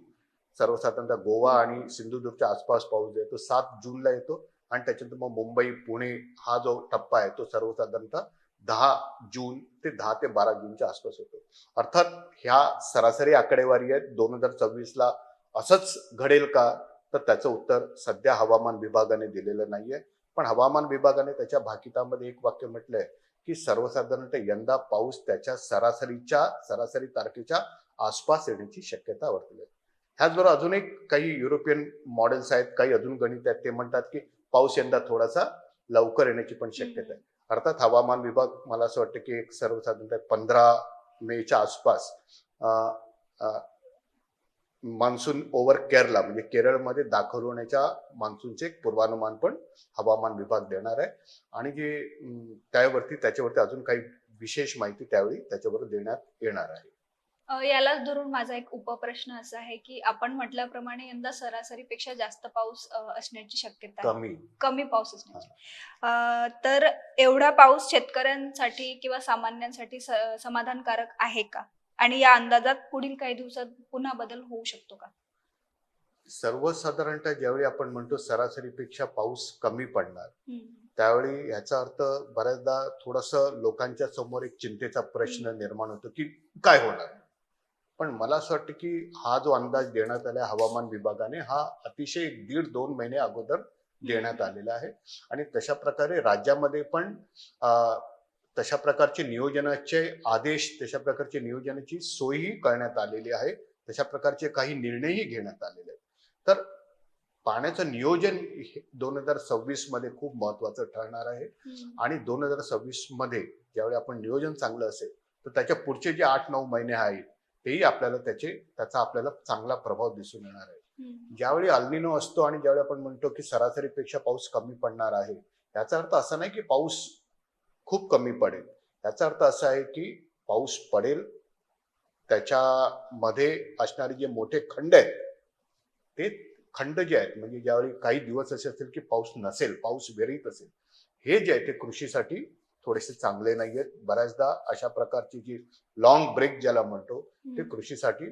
सर्वसाधारणतः गोवा आणि सिंधुदुर्गच्या आसपास पाऊस येतो 7 जूनला येतो. आणि त्याच्यानंतर मग मुंबई, पुणे हा जो टप्पा आहे तो सर्वसाधारणतः 10 जून ते 10 ते 12 जूनच्या आसपास होतो. अर्थात ह्या सरासरी आकडेवारी आहेत. 2026ला असंच घडेल का, तर त्याचं उत्तर सध्या हवामान विभागाने दिलेलं नाहीये. पण हवामान विभागाने त्याच्या भाकितामध्ये एक वाक्य म्हटलंय की सर्वसाधारणतः यंदा पाऊस त्याच्या सरासरी तारखेच्या आसपास येण्याची शक्यता वर्तवली. ह्याचबरोबर अजून एक काही युरोपियन मॉडेल्स आहेत, काही अजून गणित आहेत, ते म्हणतात की पाऊस यंदा थोडासा लवकर येण्याची पण शक्यता आहे. अर्थात हवामान विभाग मला असं वाटतं की एक सर्वसाधारणतः 15 मेच्या आसपास मान्सून ओव्हर केरला म्हणजे केरळमध्ये दाखल होण्याच्या मान्सूनचे एक पूर्वानुमान पण हवामान विभाग देणार आहे. आणि त्याच्यावरती अजून काही विशेष माहिती त्यावेळी त्याच्यावर देण्यात येणार आहे. यालाच धरून माझा एक उपप्रश्न असा आहे की आपण म्हटल्याप्रमाणे यंदा सरासरीपेक्षा जास्त पाऊस असण्याची शक्यता आहे. कमी पाऊस असण्याची. तर एवढा पाऊस शेतकऱ्यांसाठी किंवा सामान्यांसाठी समाधानकारक आहे का? आणि या अंदाजात पुढील काही दिवसात पुन्हा बदल होऊ शकतो का? सर्वसाधारणतः ज्यावेळी आपण म्हणतो सरासरीपेक्षा पाऊस कमी पडणार, त्यावेळी ह्याचा अर्थ बऱ्याचदा थोडंसं लोकांच्या समोर एक चिंतेचा प्रश्न निर्माण होतो की काय होणार. पण मला असं वाटतं की हा जो अंदाज देण्यात आला हवामान विभागाने, हा अतिशय 1.5-2 महिने अगोदर देण्यात आलेला आहे. आणि तशा प्रकारे राज्यामध्ये पण तशा प्रकारचे नियोजनाचे आदेश, तशा प्रकारची नियोजनाची सोयही करण्यात आलेली आहे. तशा प्रकारचे काही निर्णयही घेण्यात आलेले आहेत. तर पाण्याचं नियोजन 2026 मध्ये खूप महत्वाचं ठरणार आहे. आणि 2026 मध्ये ज्यावेळी आपण नियोजन चांगलं असेल तर त्याच्या पुढचे जे 8-9 महिने आहेत तेही त्याचा आपल्याला चांगला प्रभाव दिसून येणार आहे. ज्यावेळी अल्निनो असतो आणि ज्यावेळी आपण म्हणतो की सरासरीपेक्षा पाऊस कमी पडणार आहे, याचा अर्थ असा नाही की पाऊस खूप कमी पडेल. याचा अर्थ असा आहे की पाऊस पडेल, त्याच्यामध्ये असणारे जे मोठे खंड आहेत ते खंड जे आहेत, म्हणजे ज्यावेळी काही दिवस असे असतील की पाऊस नसेल, पाऊस विरहित असेल, हे जे आहे ते कृषीसाठी थोडेसे चांगले नाहीयेत. बऱ्याचदा अशा प्रकारची जी लॉंग ब्रेक ज्याला म्हणतो ते कृषीसाठी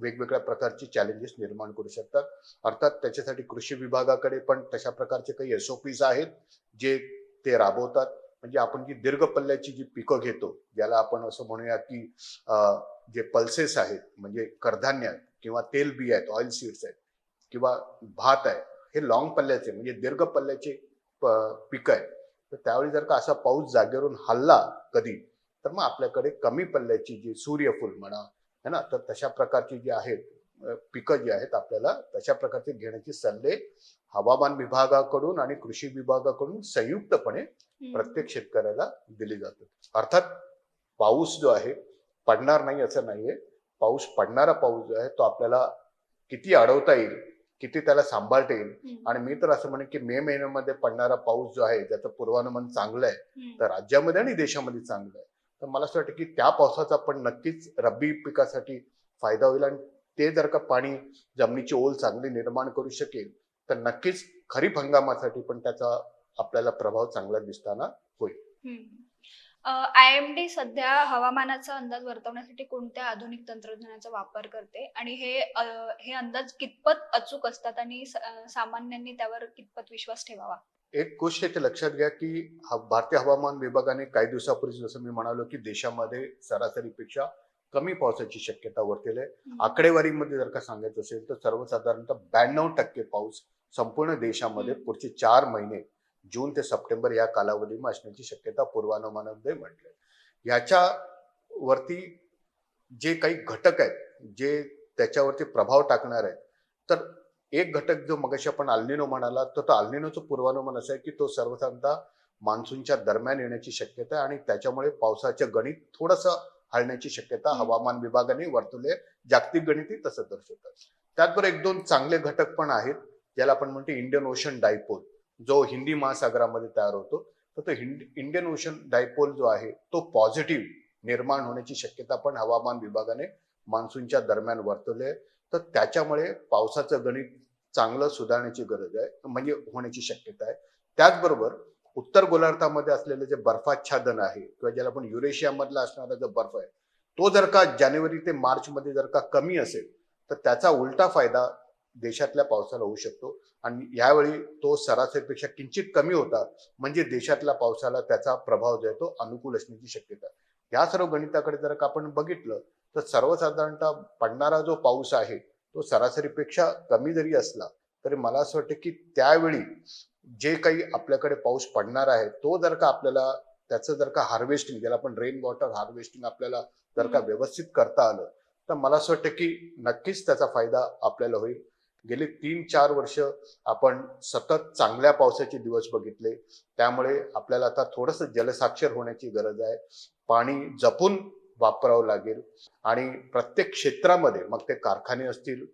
वेगवेगळ्या प्रकारची चॅलेंजेस निर्माण करू शकतात. अर्थात त्याच्यासाठी कृषी विभागाकडे पण तशा प्रकारचे काही SOPs आहेत जे ते राबवतात. म्हणजे आपण जी दीर्घ पल्ल्याची जी पिकं घेतो, ज्याला आपण असं म्हणूया की जे पल्सेस आहेत, म्हणजे कडधान्य किंवा तेलबिया आहेत, ऑइल सीड्स आहेत किंवा भात आहे, हे लॉंग पल्ल्याचे म्हणजे दीर्घ पल्ल्याचे पिकं आहे. तर त्यावेळी जर का असा पाऊस जागेवरून हल्ला कधी, तर मग आपल्याकडे कमी पल्ल्याची जी सूर्यफूल म्हणा है ना, तर तशा प्रकारची जी आहेत पिकं जी आहेत आपल्याला तशा प्रकारचे घेण्याचे सल्ले हवामान विभागाकडून आणि कृषी विभागाकडून संयुक्तपणे प्रत्येक शेतकऱ्याला दिले जातात. अर्थात पाऊस जो आहे पडणार नाही असं नाहीये. पाऊस पडणारा पाऊस जो आहे तो आपल्याला किती अडवता येईल, किती त्याला सांभाळता येईल. आणि मी तर असं म्हणेन की मे महिन्यामध्ये पडणारा पाऊस जो आहे ज्याचं पूर्वानुमान चांगलं आहे तर राज्यामध्ये आणि देशामध्ये चांगलं आहे, तर मला असं वाटतं की त्या पावसाचा पण नक्कीच रब्बी पिकासाठी फायदा होईल. आणि ते जर का पाणी जमिनीची ओल चांगली निर्माण करू शकेल तर नक्कीच खरीप हंगामासाठी पण त्याचा आपल्याला प्रभाव चांगला दिसताना होईल. IMD सध्या हवामानाचा अंदाज वर्तवण्यासाठी कोणत्या आधुनिक तंत्रज्ञानाचा वापर करते आणि हे अंदाज कितपत अचूक असतात आणि सामान्यांनी त्यावर कितपत विश्वास ठेवावा? एक गोष्ट इथे लक्षात घ्या की भारतीय हवामान विभागाने काही दिवसापूर्वी जसं मी म्हणालो की देशामध्ये सरासरीपेक्षा कमी पावसाची शक्यता वर्तवली आहे. आकडेवारीमध्ये जर का सांगायचं असेल तर सर्वसाधारणतः 92% पाऊस संपूर्ण देशामध्ये पुढचे 4 महिने जून ते सप्टेंबर या कालावधीमध्ये असण्याची शक्यता पूर्वानुमानामध्ये म्हटले. याच्यावरती जे काही घटक आहेत जे त्याच्यावरती प्रभाव टाकणार आहेत, तर एक घटक जो मगाशी आपण अल्निनो म्हणाला, तर अल्निनोचं पूर्वानुमान असं आहे की तो सर्वसाधारणतः मान्सूनच्या दरम्यान येण्याची शक्यता आहे आणि त्याच्यामुळे पावसाचं गणित थोडंसं हलण्याची शक्यता हवामान विभागाने वर्तवली आहे. जागतिक गणितही तसं दर्शवतात. त्याचबरोबर 1-2 चांगले घटक पण आहेत ज्याला आपण म्हणतो इंडियन ओशन डायपोल, जो हिंदी महासागरामध्ये तयार होतो. तर तो इंडियन ओशन डायपोल जो आहे तो पॉझिटिव्ह निर्माण होण्याची शक्यता पण हवामान विभागाने मान्सूनच्या दरम्यान वर्तवली आहे. तर त्याच्यामुळे पावसाचं गणित चांगलं सुधारण्याची गरज आहे, म्हणजे होण्याची शक्यता आहे. त्याचबरोबर उत्तर गोलार्धामध्ये असलेलं जे बर्फाच्छादन आहे किंवा ज्याला आपण युरेशिया मधला असणारा जो बर्फ आहे तो जर का जानेवारी ते मार्च मध्ये जर का कमी असेल तर त्याचा उलटा फायदा देशातल्या पावसाला होऊ शकतो आणि यावेळी तो सरासरीपेक्षा किंचित कमी होता म्हणजे देशातल्या पावसाला त्याचा प्रभाव जो आहे तो अनुकूल असण्याची शक्यता. या सर्व गणिताकडे जर का आपण बघितलं तर सर्वसाधारणतः पडणारा जो पाऊस आहे तो सरासरीपेक्षा कमी जरी असला तरी मला असं वाटतं की त्यावेळी जे काही आपल्याकडे पाऊस पडणार आहे तो जर का आपल्याला त्याचं जर का हार्वेस्टिंग, ज्याला आपण रेन वॉटर हार्वेस्टिंग आपल्याला जर का व्यवस्थित करता आलं तर मला असं वाटतं की नक्कीच त्याचा फायदा आपल्याला होईल. गेली 3-4 वर्ष आपण सतत चांगल्या पावसाचे दिवस बघितले, त्यामुळे आपल्याला आता थोडंसं जलसाक्षर होण्याची गरज आहे. पाणी जपून वापरावं लागेल आणि प्रत्येक क्षेत्रामध्ये, मग ते कारखाने असतील,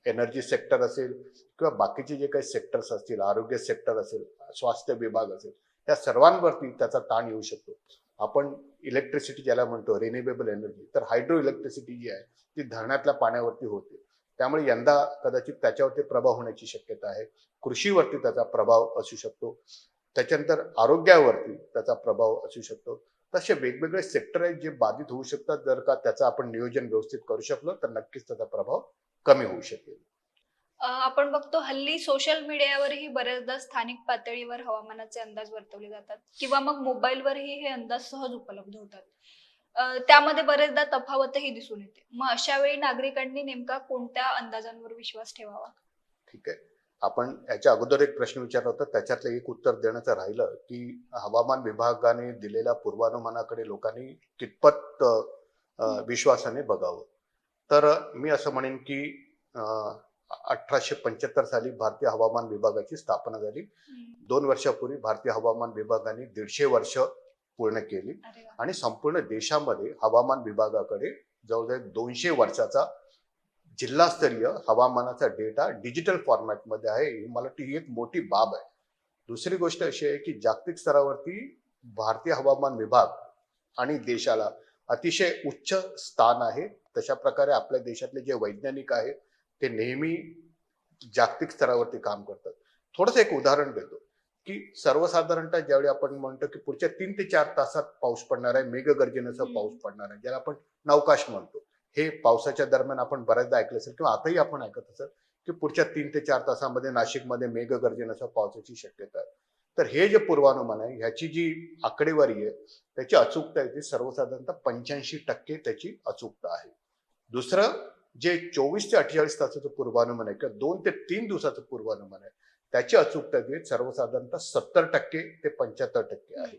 एनर्जी सेक्टर असेल किंवा बाकीचे जे काही सेक्टर्स असतील, आरोग्य सेक्टर असेल, स्वास्थ्य विभाग असेल, त्या सर्वांवरती त्याचा ताण येऊ शकतो. आपण इलेक्ट्रिसिटी ज्याला म्हणतो रिन्युएबल एनर्जी, तर हायड्रो इलेक्ट्रिसिटी जी आहे ती धरणातल्या पाण्यावरती होते. त्यामुळे यंदा कदाचित त्याच्यावरती प्रभाव होण्याची शक्यता आहे. कृषीवरती त्याचा प्रभाव असू शकतो. त्याच्यानंतर आरोग्यावरती त्याचा प्रभाव असू शकतो. तसे वेगवेगळे सेक्टर आहेत जे बाधित होऊ शकतात. जर का त्याचं आपण नियोजन व्यवस्थित करू शकलो तर नक्कीच त्याचा प्रभाव कमी होऊ शकेल. आपण बघतो हल्ली सोशल मीडियावरही बऱ्याचदा स्थानिक पातळीवर हवामानाचे अंदाज वर्तवले जातात किंवा मग मोबाईलवरही हे अंदाज सहज उपलब्ध होतात. त्यामध्ये बरेचदा तफावतही दिसून येते. मग अशा वेळी नागरिकांनी नेमका कोणत्या अंदाजांवर विश्वास ठेवावा? ठीक आहे. आपण याच्या अगोदर एक प्रश्न विचारला होता, त्याच्यातलं एक उत्तर देण्याचं राहिलं की हवामान विभागाने दिलेल्या पूर्वानुमानाकडे लोकांनी कितपत विश्वासाने बघावं. तर मी असं म्हणेन की 1875 साली भारतीय हवामान विभागाची स्थापना झाली. हम्म. 2 वर्षापूर्वी भारतीय हवामान विभागाने 150 वर्ष पूर्ण केली अरे वा. आणि संपूर्ण देशामध्ये हवामान विभागाकडे जवळजवळ 200 वर्षाचा जिल्हास्तरीय हवामानाचा डेटा डिजिटल फॉर्मॅटमध्ये आहे. ही मला वाटतं ही एक मोठी बाब आहे. दुसरी गोष्ट अशी आहे की जागतिक स्तरावरती भारतीय हवामान विभाग आणि देशाला अतिशय उच्च स्थान आहे. तशा प्रकारे आपल्या देशातले जे वैज्ञानिक आहेत ते नेहमी जागतिक स्तरावरती काम करतात. थोडंसं एक उदाहरण देतो की सर्वसाधारणतः ज्यावेळी आपण म्हणतो की पुढच्या 3 ते 4 तासात पाऊस पडणार आहे, मेघगर्जनेचा पाऊस पडणार आहे, ज्याला आपण नवकाश म्हणतो. हे पावसाच्या दरम्यान आपण बऱ्याचदा ऐकलं असेल किंवा आताही आपण ऐकत असेल की पुढच्या 3 ते 4 तासामध्ये नाशिकमध्ये मेघगर्जनेच्या पावसाची शक्यता आहे. तर हे जे पूर्वानुमान आहे ह्याची जी आकडेवारी आहे त्याची अचूकता आहे ती सर्वसाधारणतः 85% त्याची अचूकता आहे. दुसरं जे 24 ते 48 तासाचं पूर्वानुमान आहे किंवा 2 ते 3 दिवसाचं पूर्वानुमान आहे त्याची अचूकता जी आहे सर्वसाधारणतः 70% ते 75% आहे.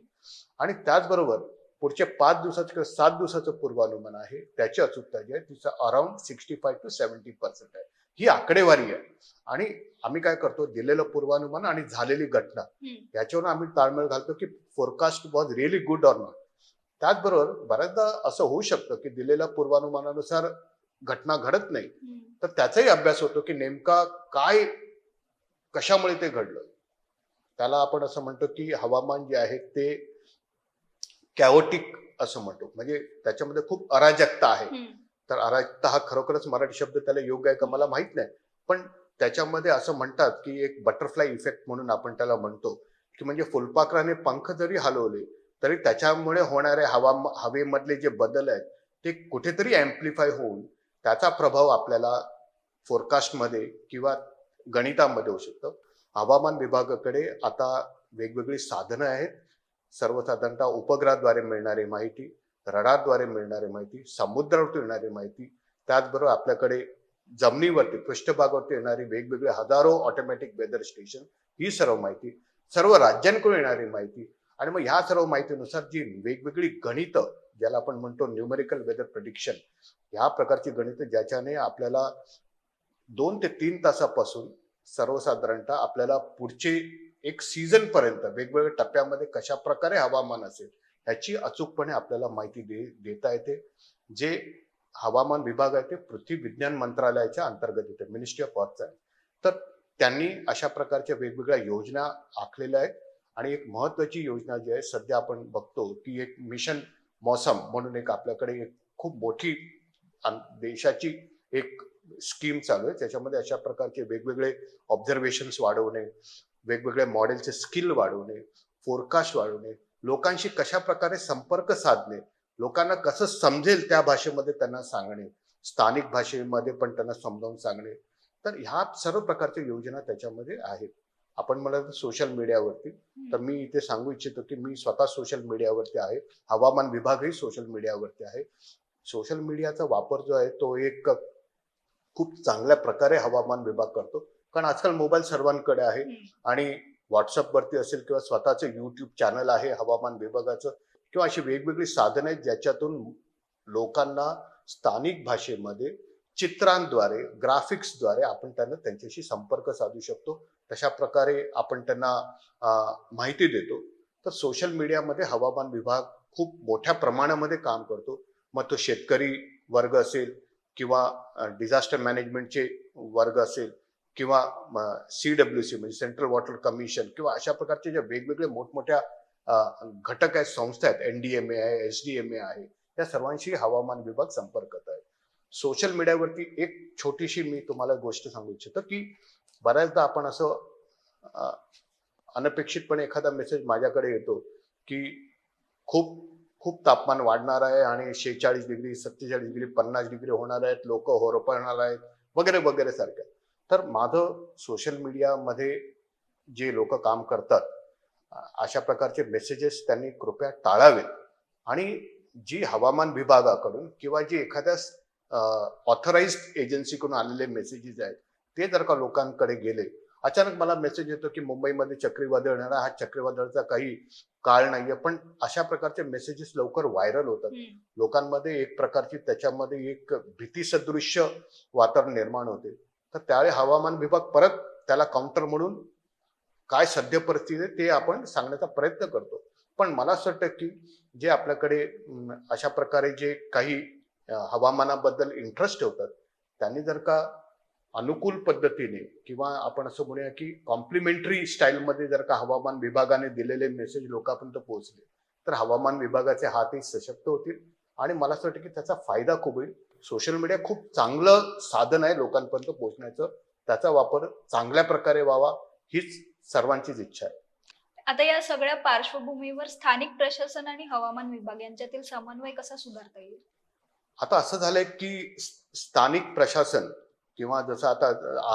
आणि त्याचबरोबर पुढचे 5 दिवसाचं किंवा 7 दिवसाचं पूर्वानुमान आहे त्याची अचूकता जी आहे तिचं अराउंड 65 to 70% आहे. ही आकडेवारी आहे आणि आम्ही काय करतो, दिलेलं पूर्वानुमान आणि झालेली घटना याच्यावरून आम्ही ताळमेळ घालतो की forecast was really good or not. त्याचबरोबर बऱ्याचदा असं होऊ शकतं की दिलेल्या पूर्वानुमानानुसार घटना घडत नाही, तर त्याचाही अभ्यास होतो की नेमका काय कशामुळे ते घडलं. त्याला आपण असं म्हणतो की हवामान जे आहे ते कॅओटिक असं म्हणतो, म्हणजे त्याच्यामध्ये खूप अराजकता आहे. तर अराजकता हा खरोखरच मराठी शब्द त्याला योग्य आहे का मला माहित नाही, पण त्याच्यामध्ये असं म्हणतात की एक बटरफ्लाय इफेक्ट म्हणून आपण त्याला म्हणतो की म्हणजे फुलपाखराने पंख जरी हलवले तरी त्याच्यामुळे होणारे हवेमधले जे बदल आहेत ते कुठेतरी अँप्लिफाय होऊन त्याचा प्रभाव आपल्याला फोरकास्टमध्ये किंवा गणितामध्ये होऊ शकतं. हवामान विभागाकडे आता वेगवेगळी साधनं आहेत. सर्वसाधारणतः उपग्रहाद्वारे मिळणारी माहिती, रडारद्वारे मिळणारी माहिती, समुद्रावरती येणारी माहिती, त्याचबरोबर आपल्याकडे जमिनीवरती पृष्ठभागावरती येणारी वेगवेगळे हजारो ऑटोमॅटिक वेदर स्टेशन, ही सर्व माहिती, सर्व राज्यांकडून येणारी माहिती आणि मग ह्या सर्व माहितीनुसार जी वेगवेगळी गणितं ज्याला आपण म्हणतो न्यूमेरिकल वेदर प्रेडिक्शन, ह्या प्रकारची गणितं ज्याच्याने आपल्याला 2 ते 3 तासापासून सर्वसाधारणतः आपल्याला पुढचे एक सीझन पर्यंत वेगवेगळ्या टप्प्यामध्ये कशा प्रकारे हवामान असेल ह्याची अचूकपणे आपल्याला माहिती देता येते. जे हवामान विभाग आहे ते पृथ्वी विज्ञान मंत्रालयाच्या अंतर्गत येते, मिनिस्ट्री ऑफ अर्थ आहे. तर त्यांनी अशा प्रकारच्या वेगवेगळ्या योजना आखलेल्या आहेत आणि एक महत्वाची योजना जी आहे सध्या आपण बघतो की एक मिशन मौसम म्हणून एक आपल्याकडे एक खूप मोठी देशाची एक स्कीम चालू आहे. त्याच्यामध्ये अशा प्रकारचे वेगवेगळे ऑब्झर्वेशन्स वाढवणे, वेगवेगळे मॉडेलचे स्किल वाढवणे, फोरकास्ट वाढवणे, लोकांशी कशा प्रकारे संपर्क साधणे, लोकांना कसं समजेल त्या भाषेमध्ये त्यांना सांगणे, स्थानिक भाषेमध्ये पण त्यांना समजावून सांगणे. तर ह्या सर्व प्रकारच्या योजना त्याच्यामध्ये आहेत. आपण मला सोशल मीडियावरती, तर मी इथे सांगू इच्छितो की मी स्वतः सोशल मीडियावरती आहे. हवामान विभागही सोशल मीडियावरती आहे. सोशल मीडियाचा वापर जो आहे तो एक खूप चांगल्या प्रकारे हवामान विभाग करतो. कारण आजकाल मोबाईल सर्वांकडे आहे आणि व्हॉट्सअपवरती असेल किंवा स्वतःचं YouTube चॅनल आहे हवामान विभागाचं, किंवा अशी वेगवेगळी साधनं आहेत ज्याच्यातून लोकांना स्थानिक भाषेमध्ये चित्रांद्वारे, ग्राफिक्सद्वारे आपण त्यांना त्यांच्याशी संपर्क साधू शकतो. तशा प्रकारे आपण त्यांना माहिती देतो. तर सोशल मीडियामध्ये हवामान विभाग खूप मोठ्या प्रमाणामध्ये काम करतो. मग तो शेतकरी वर्ग असेल किंवा डिझास्टर मॅनेजमेंटचे वर्ग असेल किंवा CWC म्हणजे सेंट्रल वॉटर कमिशन किंवा अशा प्रकारचे जे वेगवेगळे मोठमोठ्या घटक आहेत, संस्था आहेत, NDMA आहे, SDMA आहे, या सर्वांशी हवामान विभाग संपर्कात आहे. सोशल मीडियावरती एक छोटीशी मी तुम्हाला गोष्ट सांगू इच्छितो की बऱ्याचदा आपण असं अ, अनपेक्षितपणे एखादा मेसेज माझ्याकडे येतो की खूप खूप तापमान वाढणार आहे आणि 46 डिग्री, 47 डिग्री, 50 डिग्री होणार आहेत, लोक होरपळणार आहेत वगैरे वगैरे सारख्या. तर माझं सोशल मीडियामध्ये जे लोक काम करतात अशा प्रकारचे मेसेजेस त्यांनी कृपया टाळावेत. आणि जी हवामान विभागाकडून किंवा जी एखाद्या ऑथराइज्ड एजन्सीकडून आलेले मेसेजेस आहेत ते जर का लोकांकडे गेले, अचानक मला मेसेज येतो की मुंबईमध्ये चक्रीवादळ येणार आहे, हा चक्रीवादळाचा काही काळ नाहीये, पण अशा प्रकारचे मेसेजेस लवकर व्हायरल होतात. लोकांमध्ये एक प्रकारची त्याच्यामध्ये एक भीती सदृश्य वातावरण निर्माण होते. तर त्यावेळी हवामान विभाग परत त्याला काउंटर म्हणून काय सद्य परिस्थिती आहे ते आपण सांगण्याचा प्रयत्न करतो. पण मला असं वाटतं की जे आपल्याकडे अशा प्रकारे जे काही हवामानाबद्दल इंटरेस्ट ठेवतात त्यांनी जर का अनुकूल पद्धतीने किंवा आपण असं म्हणूया की कॉम्प्लिमेंटरी स्टाईलमध्ये जर का हवामान विभागाने दिलेले मेसेज लोकांपर्यंत पोहोचले तर हवामान विभागाचे हातही सशक्त होतील आणि मला असं वाटतं की त्याचा फायदा खूप होईल. सोशल मीडिया खूप चांगलं साधन आहे लोकांपर्यंत पोहोचण्याचं. त्याचा वापर चांगल्या प्रकारे व्हावा हीच सर्वांचीच इच्छा आहे. आता या सगळ्या पार्श्वभूमीवर स्थानिक प्रशासन आणि हवामान विभाग यांच्यातील समन्वय कसा सुधारता येईल? आता असं झालंय की स्थानिक प्रशासन किंवा जसं आता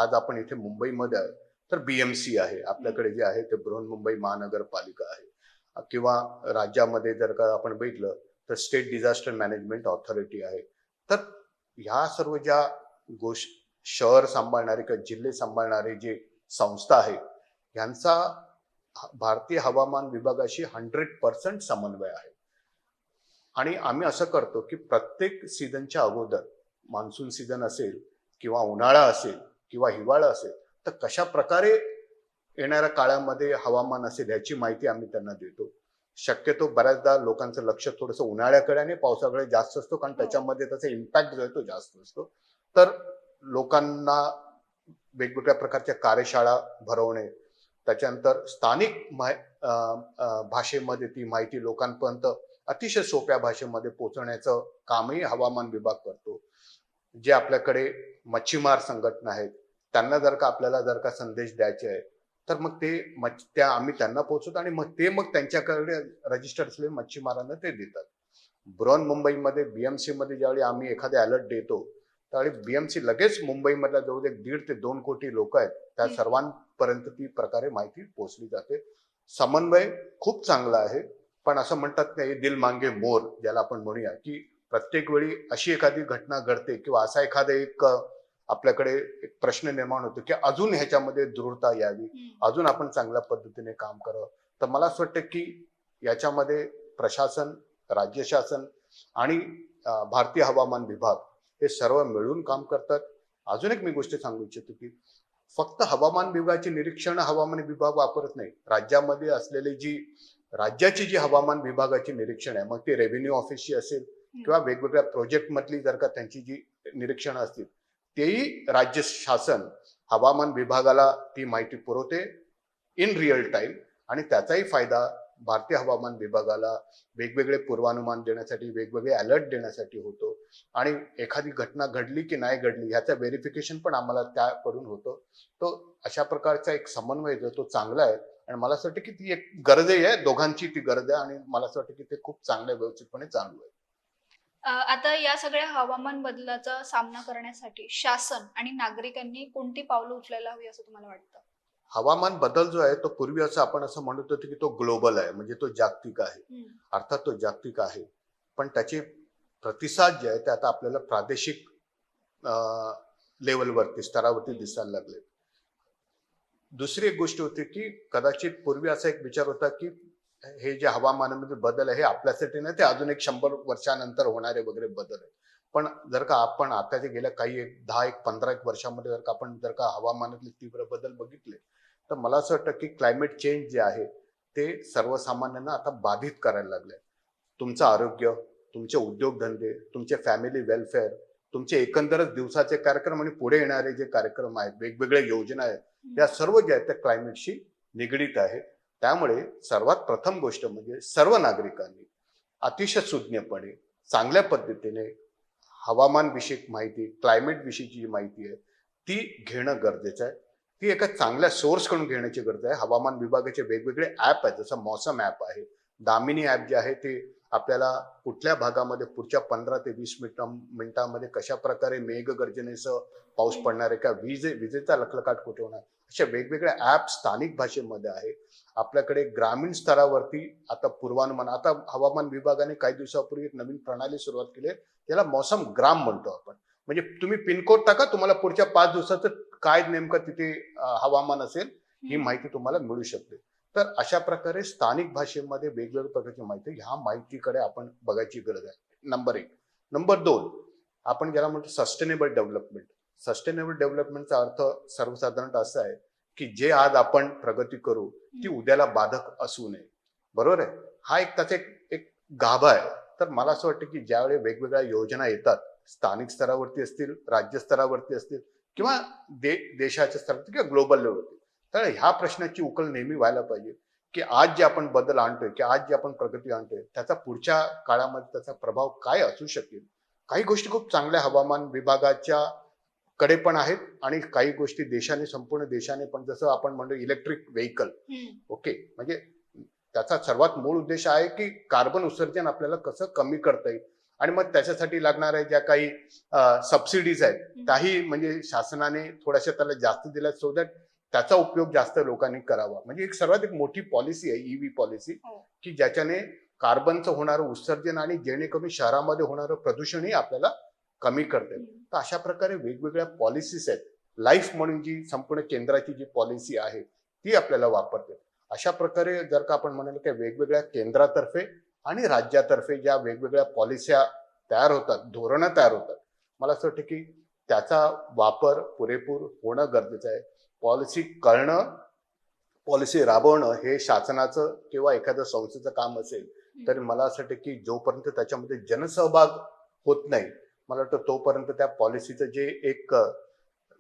आज आपण इथे मुंबईमध्ये आहे तर BMC आहे आपल्याकडे जे आहे ते बृहन्मुंबई महानगरपालिका आहे. किंवा राज्यामध्ये जर का आपण बघितलं तर स्टेट डिझास्टर मॅनेजमेंट ऑथॉरिटी आहे. तर ह्या सर्व ज्या गोष्टी शहर सांभाळणारे किंवा जिल्हे सांभाळणारे जे संस्था आहे यांचा भारतीय हवामान विभागाशी 100% समन्वय आहे. आणि आम्ही असं करतो की प्रत्येक सीझनच्या अगोदर, मान्सून सीझन असेल किंवा उन्हाळा असेल किंवा हिवाळा असेल, तर कशा प्रकारे येणाऱ्या काळामध्ये हवामान असेल याची माहिती आम्ही त्यांना देतो. शक्यतो बऱ्याचदा लोकांचं लक्ष थोडंसं उन्हाळ्याकडे आणि पावसाकडे जास्त असतो कारण त्याच्यामध्ये त्याचा इम्पॅक्ट जो आहे तो जास्त असतो. तर लोकांना वेगवेगळ्या प्रकारच्या कार्यशाळा भरवणे, त्याच्यानंतर स्थानिक भाषेमध्ये ती माहिती लोकांपर्यंत अतिशय सोप्या भाषेमध्ये पोहोचवण्याचं कामही हवामान विभाग करतो. जे आपल्याकडे मच्छीमार संघटना आहेत त्यांना जर का आपल्याला जर का संदेश द्यायचे आहे तर मग ते त्या आम्ही त्यांना पोहोचवतो आणि मग त्यांच्याकडे रजिस्टर असलेल्या मच्छीमारांना ते देतात. बृहन्मुंबईमध्ये BMC मध्ये ज्यावेळी आम्ही एखादे अलर्ट देतो त्यावेळी BMC लगेच मुंबईमधल्या जवळ 1.5 ते 2 कोटी लोक आहेत त्या सर्वांपर्यंत ती प्रकारे माहिती पोहोचली जाते. समन्वय खूप चांगला आहे. पण असं म्हणतात नाही दिल मांगे मोर, ज्याला आपण म्हणूया की प्रत्येक वेळी अशी एखादी घटना घडते किंवा असा एखादा एक आपल्याकडे एक प्रश्न निर्माण होतो की अजून ह्याच्यामध्ये दृढता यावी, अजून आपण चांगल्या पद्धतीने काम करावं. तर मला असं वाटतं की याच्यामध्ये प्रशासन, राज्य शासन आणि भारतीय हवामान विभाग हे सर्व मिळून काम करतात. अजून एक मी गोष्ट सांगू इच्छितो की फक्त हवामान विभागाचे निरीक्षण हवामान विभाग वापरत नाही. राज्यामध्ये असलेली जी राज्याची जी हवामान विभागाची निरीक्षण आहे, मग ती रेव्हेन्यू ऑफिसची असेल किंवा वेगवेगळ्या प्रोजेक्ट मधली जर का त्यांची जी निरीक्षण असतील तेही राज्य शासन हवामान विभागाला ती माहिती पुरवते इन रिअल टाइम आणि त्याचाही फायदा भारतीय हवामान विभागाला वेगवेगळे पूर्वानुमान देण्यासाठी, वेगवेगळे अलर्ट देण्यासाठी होतो. आणि एखादी घटना घडली की नाही घडली ह्याचं व्हेरिफिकेशन पण आम्हाला त्याकडून होतं. तो अशा प्रकारचा एक समन्वय जो तो चांगला आहे आणि मला असं वाटतं की ती एक गरजही आहे, दोघांची ती गरज आहे आणि मला असं वाटतं की ते खूप चांगल्या व्यवस्थितपणे चालू आहे. आता या सगळ्या हवामान बदलाचा सामना करण्यासाठी शासन आणि नागरिकांनी कोणती पावलं उचलायला हवी असं तुम्हाला वाटतं? हवामान बदल जो आहे तो पूर्वी असं आपण असं म्हणत होतो की तो ग्लोबल आहे, म्हणजे तो जागतिक आहे. हं, अर्थात तो जागतिक आहे, पण त्याचे प्रतिसाद जे आहे ते आता आपल्याला प्रादेशिक लेवलवरती स्तरावरती हं, दिसायला लागले. दुसरी एक गोष्ट होती की कदाचित पूर्वी असा एक विचार होता की हे जे हवामानामध्ये बदल आहे हे आपल्यासाठी नाही, ते अजून एक 100 वर्षानंतर होणारे वगैरे बदल आहे. पण जर का आपण आता जे गेल्या काही एक 10 एक 15 एक वर्षामध्ये जर का आपण जर का हवामानातले तीव्र बदल बघितले, तर मला असं वाटतं की क्लायमेट चेंज जे आहे ते सर्वसामान्यांना आता बाधित करायला लागले. तुमचं आरोग्य, तुमचे उद्योगधंदे, तुमचे फॅमिली वेलफेअर, तुमचे एकंदरच दिवसाचे कार्यक्रम आणि पुढे येणारे जे कार्यक्रम आहेत, वेगवेगळ्या योजना आहेत, हं, या सर्व ज्या आहेत त्या क्लायमेटशी निगडीत आहेत. त्यामुळे सर्वात प्रथम गोष्ट म्हणजे सर्व नागरिकांनी अतिशय सुज्ञपणे, चांगल्या पद्धतीने हवामानविषयक माहिती, क्लायमेट विषयीची जी माहिती आहे, ती घेणं गरजेचं आहे. ती एका चांगल्या सोर्सकडून घेण्याची गरज आहे. हवामान विभागाचे वेगवेगळे ॲप आहेत, जसं मौसम ॲप आहे. दामिनी ॲप जे आहे ते आपल्याला कुठल्या भागामध्ये पुढच्या 15 ते 20 मिनिटांमध्ये कशा प्रकारे मेघगर्जनेसह पाऊस हं. पडणार आहे, का विजेचा लखलखाट कुठे होणार, अशा वेगवेगळ्या ॲप स्थानिक भाषेमध्ये आहे. आपल्याकडे ग्रामीण स्तरावरती आता पूर्वानुमान, आता हवामान विभागाने काही दिवसापूर्वी एक नवीन प्रणाली सुरुवात केली आहे, त्याला मौसम ग्राम म्हणतो आपण. म्हणजे तुम्ही पिनकोड टाका, तुम्हाला पुढच्या 5 दिवसाचं काय नेमकं तिथे हवामान असेल, ही हं, माहिती तुम्हाला मिळू शकते. तर अशा प्रकारे स्थानिक भाषेमध्ये वेगवेगळ्या प्रकारची माहिती, ह्या माहितीकडे आपण बघायची गरज आहे. नंबर एक. नंबर दोन, आपण ज्याला म्हणतो सस्टेनेबल डेव्हलपमेंट. सस्टेनेबल डेव्हलपमेंटचा अर्थ सर्वसाधारणतः असा आहे की जे आज आपण प्रगती करू ती हं, उद्याला बाधक असू नये. बरोबर आहे? हा एक त्याचा एक एक गाभा आहे. तर मला असं वाटतं की ज्यावेळी वेगवेगळ्या योजना येतात, स्थानिक स्तरावरती असतील, राज्य स्तरावरती असतील, किंवा हं, देशाच्या स्तरावरती किंवा ग्लोबल लेवलवरती, तर ह्या प्रश्नाची उकल नेहमी व्हायला पाहिजे की आज जे आपण बदल आणतोय, की आज जी आपण प्रगती आणतोय, त्याचा पुढच्या काळामध्ये त्याचा प्रभाव काय असू शकेल. काही गोष्टी खूप चांगल्या हवामान विभागाच्या कडे पण आहेत आणि काही गोष्टी देशाने, संपूर्ण देशाने पण, जसं आपण म्हणतो इलेक्ट्रिक व्हेकल. हं, ओके, म्हणजे त्याचा सर्वात मूळ उद्देश आहे की कार्बन उत्सर्जन आपल्याला कसं कमी करता येईल, आणि मग त्याच्यासाठी लागणाऱ्या ज्या काही सबसिडीज आहेत हं. त्याही म्हणजे शासनाने थोड्याशा त्याला जास्त दिल्या, सो दॅट त्याचा उपयोग जास्त लोकांनी करावा. म्हणजे एक सर्वात एक मोठी पॉलिसी आहे ईव्ही पॉलिसी, हो. की ज्याच्याने कार्बनचं होणारं उत्सर्जन आणि जेणेकरून शहरामध्ये होणारं प्रदूषणही आपल्याला कमी करता येईल. हं, तर अशा प्रकारे वेगवेगळ्या पॉलिसीज आहेत. लाईफ म्हणून जी संपूर्ण केंद्राची जी पॉलिसी आहे ती आपल्याला वापरते. अशा प्रकारे जर का आपण म्हणाल की वेगवेगळ्या केंद्रातर्फे आणि राज्यातर्फे ज्या वेगवेगळ्या पॉलिस्या तयार होतात, धोरणं तयार होतात, मला असं वाटतं की त्याचा वापर पुरेपूर होणं गरजेचं आहे. पॉलिसी कळणं, पॉलिसी राबवणं हे शासनाचं किंवा एखाद्या संस्थेचं काम असेल, हं. तर मला असं वाटतं की जोपर्यंत त्याच्यामध्ये जनसहभाग होत नाही, मला वाटतं तोपर्यंत त्या पॉलिसीचं जे एक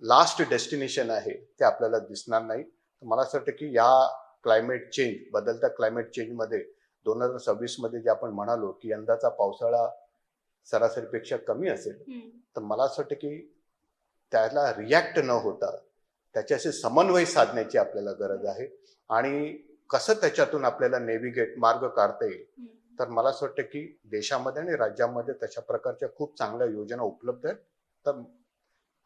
लास्ट डेस्टिनेशन आहे ते आपल्याला दिसणार नाही. तर मला असं वाटतं की या क्लायमेट चेंज, बदलत्या क्लायमेट चेंजमध्ये 2026 मध्ये जे आपण म्हणालो की यंदाचा पावसाळा सरासरीपेक्षा कमी असेल, हं, तर मला असं वाटतं की त्याला रिॲक्ट न होता त्याच्याशी समन्वय साधण्याची आपल्याला गरज आहे. आणि कसं त्याच्यातून आपल्याला नेव्हिगेट मार्ग काढता येईल, हं, तर मला असं वाटतं की देशामध्ये आणि राज्यामध्ये तशा प्रकारच्या खूप चांगल्या योजना उपलब्ध आहेत. तर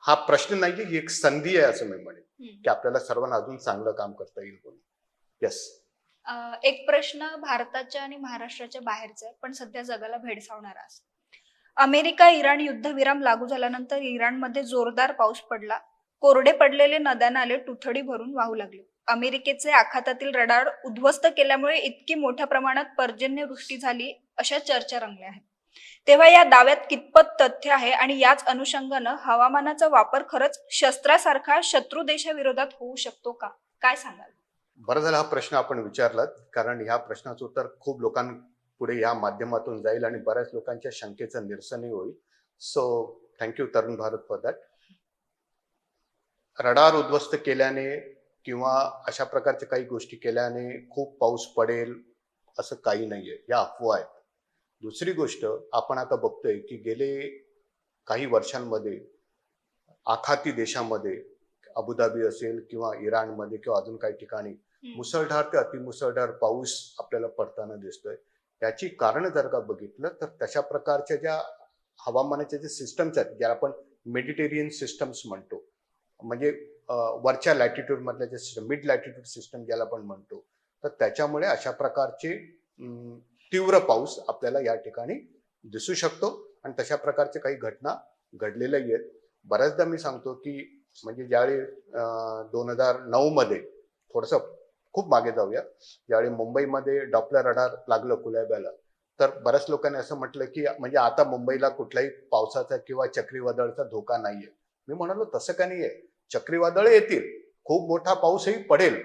हा प्रश्न नाही, ही एक संधी आहे असं मी म्हणेन, हं. की आपल्याला सर्वांना अजून चांगलं काम करता येईल म्हणून. येस. एक प्रश्न भारताच्या आणि महाराष्ट्राच्या बाहेरचा आहे, पण सध्या जगाला भेडसावणारा असा. अमेरिका इराण युद्धविराम लागू झाल्यानंतर इराणमध्ये जोरदार पाऊस पडला. कोरडे पडलेले नद्या नाले तुथडी भरून वाहू लागले. अमेरिकेचे आखातातील रडार उद्ध्वस्त केल्यामुळे इतकी मोठ्या प्रमाणात पर्जन्यवृष्टी झाली, अशा चर्चा रंगल्या आहेत. तेव्हा या दाव्यात कितपत तथ्य आहे आणि याच अनुषंगानं हवामानाचा वापर खरंच शस्त्रासारखा शत्रू देशाविरोधात होऊ शकतो का? काय सांगाल? बरं झालं हा प्रश्न आपण विचारलात, कारण ह्या प्रश्नाचं उत्तर खूप लोकांपुढे या माध्यमातून जाईल आणि बऱ्याच लोकांच्या शंकेचं निरसनही होईल. So thank you Tarun Bharat for that. Radar उद्ध्वस्त केल्याने किंवा अशा प्रकारच्या काही गोष्टी केल्याने खूप पाऊस पडेल असं काही नाहीये, या अफवा आहेत. दुसरी गोष्ट, आपण आता बघतोय की गेले काही वर्षांमध्ये आखाती देशामध्ये, अबुधाबी असेल किंवा इराणमध्ये किंवा अजून काही ठिकाणी हं, मुसळधार ते अतिमुसळधार पाऊस आपल्याला पडताना दिसतोय. याची कारणं जर का बघितलं तर तशा प्रकारच्या ज्या हवामानाचे जे सिस्टम्स आहेत ज्याला आपण मेडिटेरियन सिस्टम्स म्हणतो, म्हणजे वरच्या लॅटिट्यूड मधल्या जे सिस्टम, मिड लॅटिट्यूड सिस्टम ज्याला आपण म्हणतो, तर त्याच्यामुळे अशा प्रकारचे तीव्र पाऊस आपल्याला या ठिकाणी दिसू शकतो आणि तशा प्रकारचे काही घटना घडलेल्या आहेत. बऱ्याचदा मी सांगतो की म्हणजे ज्यावेळी 2009 मध्ये थोडंसं खूप मागे जाऊया, ज्यावेळी मुंबईमध्ये डॉपलर रडार लागलं कुलाब्याला, तर बऱ्याच लोकांनी असं म्हटलं की म्हणजे आता मुंबईला कुठल्याही पावसाचा किंवा चक्रीवादळाचा धोका नाहीये. मी म्हणालो तसं का नाहीये, चक्रीवादळ येतील, खूप मोठा पाऊसही पडेल,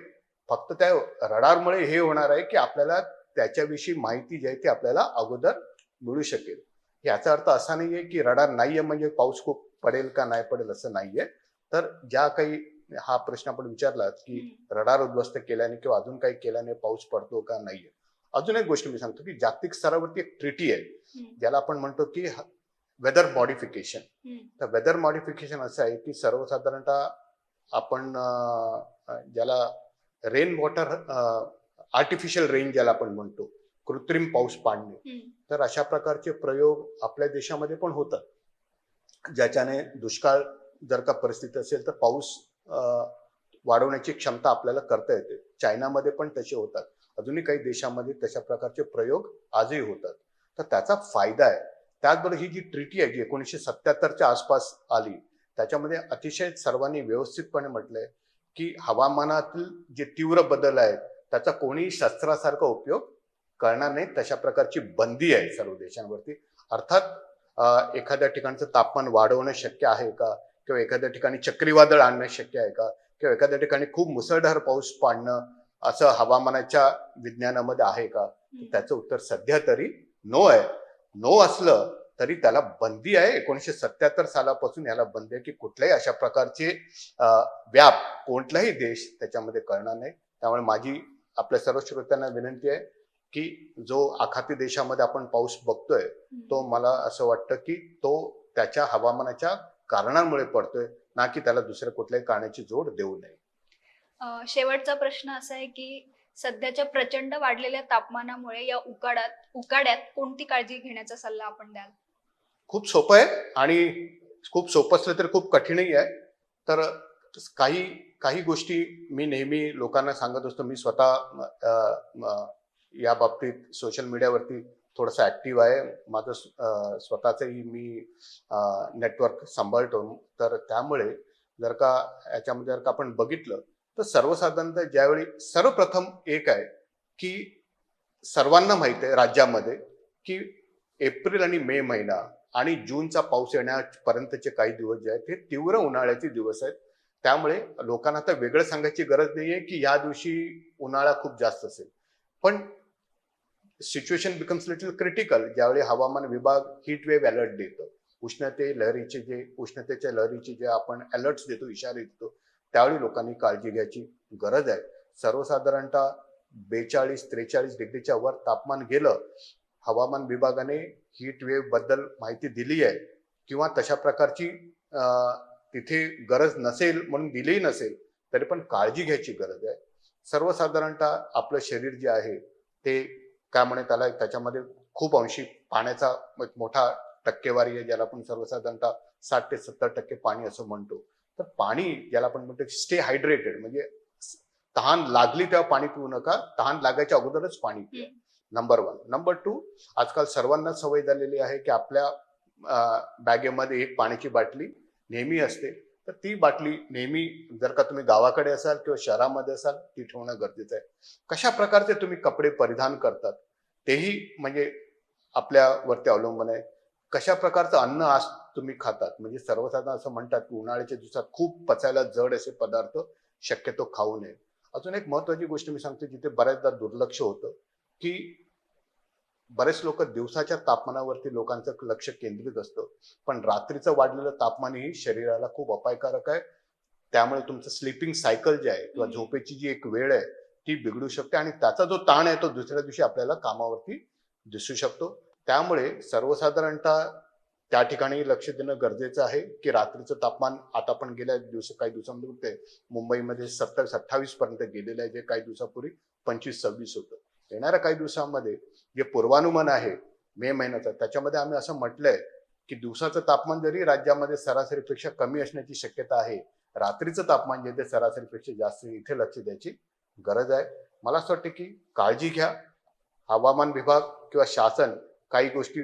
फक्त त्या रडारमुळे हे होणार आहे की आपल्याला त्याच्याविषयी माहिती जी आहे ती आपल्याला अगोदर मिळू शकेल. याचा अर्थ असा नाहीये की रडार नाहीये म्हणजे पाऊस खूप पडेल का नाही पडेल असं नाहीये. तर ज्या काही हा प्रश्न आपण विचारलात की रडार उद्ध्वस्त केल्याने किंवा अजून काही केल्याने पाऊस पडतो का नाहीये. अजून एक गोष्ट मी सांगतो की जागतिक स्तरावरती एक ट्रिटी आहे ज्याला आपण म्हणतो की वेदर मॉडिफिकेशन. तर वेदर मॉडिफिकेशन असं आहे की सर्वसाधारणतः आपण ज्याला रेन वॉटर आर्टिफिशियल रेन ज्याला आपण म्हणतो, कृत्रिम पाऊस पाडणे, तर अशा प्रकारचे प्रयोग आपल्या देशामध्ये पण होतात, ज्याच्याने दुष्काळ जर का परिस्थिती असेल तर पाऊस वाढवण्याची क्षमता आपल्याला करता येते. चायनामध्ये पण तसे होतात, अजूनही काही देशामध्ये तशा प्रकारचे प्रयोग आजही होतात. तर त्याचा फायदा आहे. त्याचबरोबर ही जी ट्रिटी आहे जी 1977च्या आसपास आली, त्याच्यामध्ये अतिशय सर्वांनी व्यवस्थितपणे म्हटलंय की हवामानातील जे तीव्र बदल आहेत त्याचा कोणीही शस्त्रासारखा उपयोग करणार नाही, तशा प्रकारची बंदी आहे सर्व देशांवरती. अर्थात एखाद्या ठिकाणचं तापमान वाढवणं शक्य आहे का, किंवा एखाद्या ठिकाणी चक्रीवादळ आणणं शक्य आहे का, किंवा एखाद्या ठिकाणी खूप मुसळधार पाऊस पाडणं असं हवामानाच्या विज्ञानामध्ये आहे का, त्याचं उत्तर सध्या तरी नो आहे. नो असलं तरी त्याला बंदी आहे. 1977 सालापासून याला बंदी आहे की कुठल्याही अशा प्रकारचे व्याप कोणताही देश त्याच्यामध्ये करणार नाही. त्यामुळे माझी आपल्या सर्व श्रोत्यांना विनंती आहे की जो आखाती देशामध्ये आपण पाऊस बघतोय तो मला असं वाटतं की तो त्याच्या हवामानाच्या कारणांमुळे पडतोय, ना की त्याला दुसऱ्या कुठल्याही कारणाची जोड देऊ नये. शेवटचा प्रश्न असा आहे की सध्याच्या प्रचंड वाढलेल्या तापमानामुळे या उकाड्यात कोणती काळजी घेण्याचा सल्ला आपण द्याल? खूप सोपं आहे आणि खूप सोपं असलं तर खूप कठीणही आहे. तर काही काही गोष्टी मी नेहमी लोकांना सांगत असतो. मी स्वतः या बाबतीत सोशल मीडियावरती थोडंसं ऍक्टिव्ह आहे. माझं स्वतःचंही मी नेटवर्क सांभाळतो. तर त्यामुळे जर का याच्यामध्ये जर का आपण बघितलं तर सर्वसाधारणतः ज्यावेळी सर्वप्रथम एक आहे की सर्वांना माहिती आहे राज्यामध्ये की एप्रिल आणि मे महिना आणि जूनचा पाऊस येण्यापर्यंतचे काही दिवस जे आहेत हे तीव्र उन्हाळ्याचे दिवस आहेत. त्यामुळे लोकांना आता वेगळं सांगायची गरज नाहीये की या दिवशी उन्हाळा खूप जास्त असेल. पण सिच्युएशन बिकम्स लिटल क्रिटिकल ज्यावेळी हवामान विभाग हीट वेव्ह अलर्ट देतं, उष्णतेच्या लहरीचे जे आपण अलर्ट्स देतो, इशारे देतो, त्यावेळी लोकांनी काळजी घ्यायची गरज आहे. सर्वसाधारणतः 42-43 डिग्रीच्या वर तापमान गेलं, हवामान विभागाने हीट वेव्ह बद्दल माहिती दिली आहे किंवा तशा प्रकारची तिथे गरज नसेल म्हणून दिलीही नसेल तरी पण काळजी घ्यायची गरज आहे. सर्वसाधारणतः आपलं शरीर जे आहे ते काय म्हणे त्याला त्याच्यामध्ये खूप अंशी पाण्याचा एक मोठा टक्केवारी आहे, ज्याला आपण सर्वसाधारणतः 60 ते 70% पाणी असं म्हणतो. तर पाणी ज्याला आपण म्हणतो स्टे हायड्रेटेड, म्हणजे तहान लागली तेव्हा पाणी पिऊ नका, तहान लागायच्या अगोदरच पाणी पिया. नंबर 1. नंबर 2, आजकाल सर्वांना सवय झालेली आहे की आपल्या बॅगेमध्ये एक पाण्याची बाटली नेहमी असते. तर ती बाटली नेहमी जर का तुम्ही गावाकडे असाल किंवा शहरामध्ये असाल ती ठेवणं गरजेचं आहे. कशा प्रकारचे तुम्ही कपडे परिधान करतात तेही म्हणजे आपल्यावरती अवलंबून आहे. कशा प्रकारचं अन्न आज तुम्ही खातात, म्हणजे सर्वसाधारण असं म्हणतात की उन्हाळ्याच्या दिवसात खूप पचायला जड असे पदार्थ शक्यतो खाऊ नये. अजून एक महत्वाची गोष्ट मी सांगतो जिथे बऱ्याचदा दुर्लक्ष होतं की बरेच लोक दिवसाच्या तापमानावरती लोकांचं लक्ष केंद्रित असतं, पण रात्रीचं वाढलेलं तापमानही शरीराला खूप अपायकारक आहे. त्यामुळे तुमचं स्लीपिंग सायकल जे आहे किंवा झोपेची जी एक वेळ आहे ती बिघडू शकते आणि त्याचा जो ताण आहे तो दुसऱ्या दिवशी आपल्याला कामावरती दिसू शकतो. त्यामुळे सर्वसाधारणतः त्या ठिकाणी लक्ष देणं गरजेचं आहे की रात्रीचं तापमान आता पण गेल्या काही दिवसांमध्ये बघतोय मुंबईमध्ये 27-28 पर्यंत गेलेलं आहे, जे काही दिवसापूर्वी 25-26 होतं. येणाऱ्या काही दिवसांमध्ये जे पूर्वानुमान आहे मे महिन्याचा त्याच्यामध्ये आम्ही असं म्हटलंय की दिवसाचं तापमान जरी राज्यामध्ये सरासरीपेक्षा कमी असण्याची शक्यता आहे, रात्रीचं तापमान जे ते सरासरीपेक्षा जास्त आहे, इथे लक्ष द्यायची गरज आहे. मला असं वाटतं की काळजी घ्या. हवामान विभाग किंवा शासन काही गोष्टी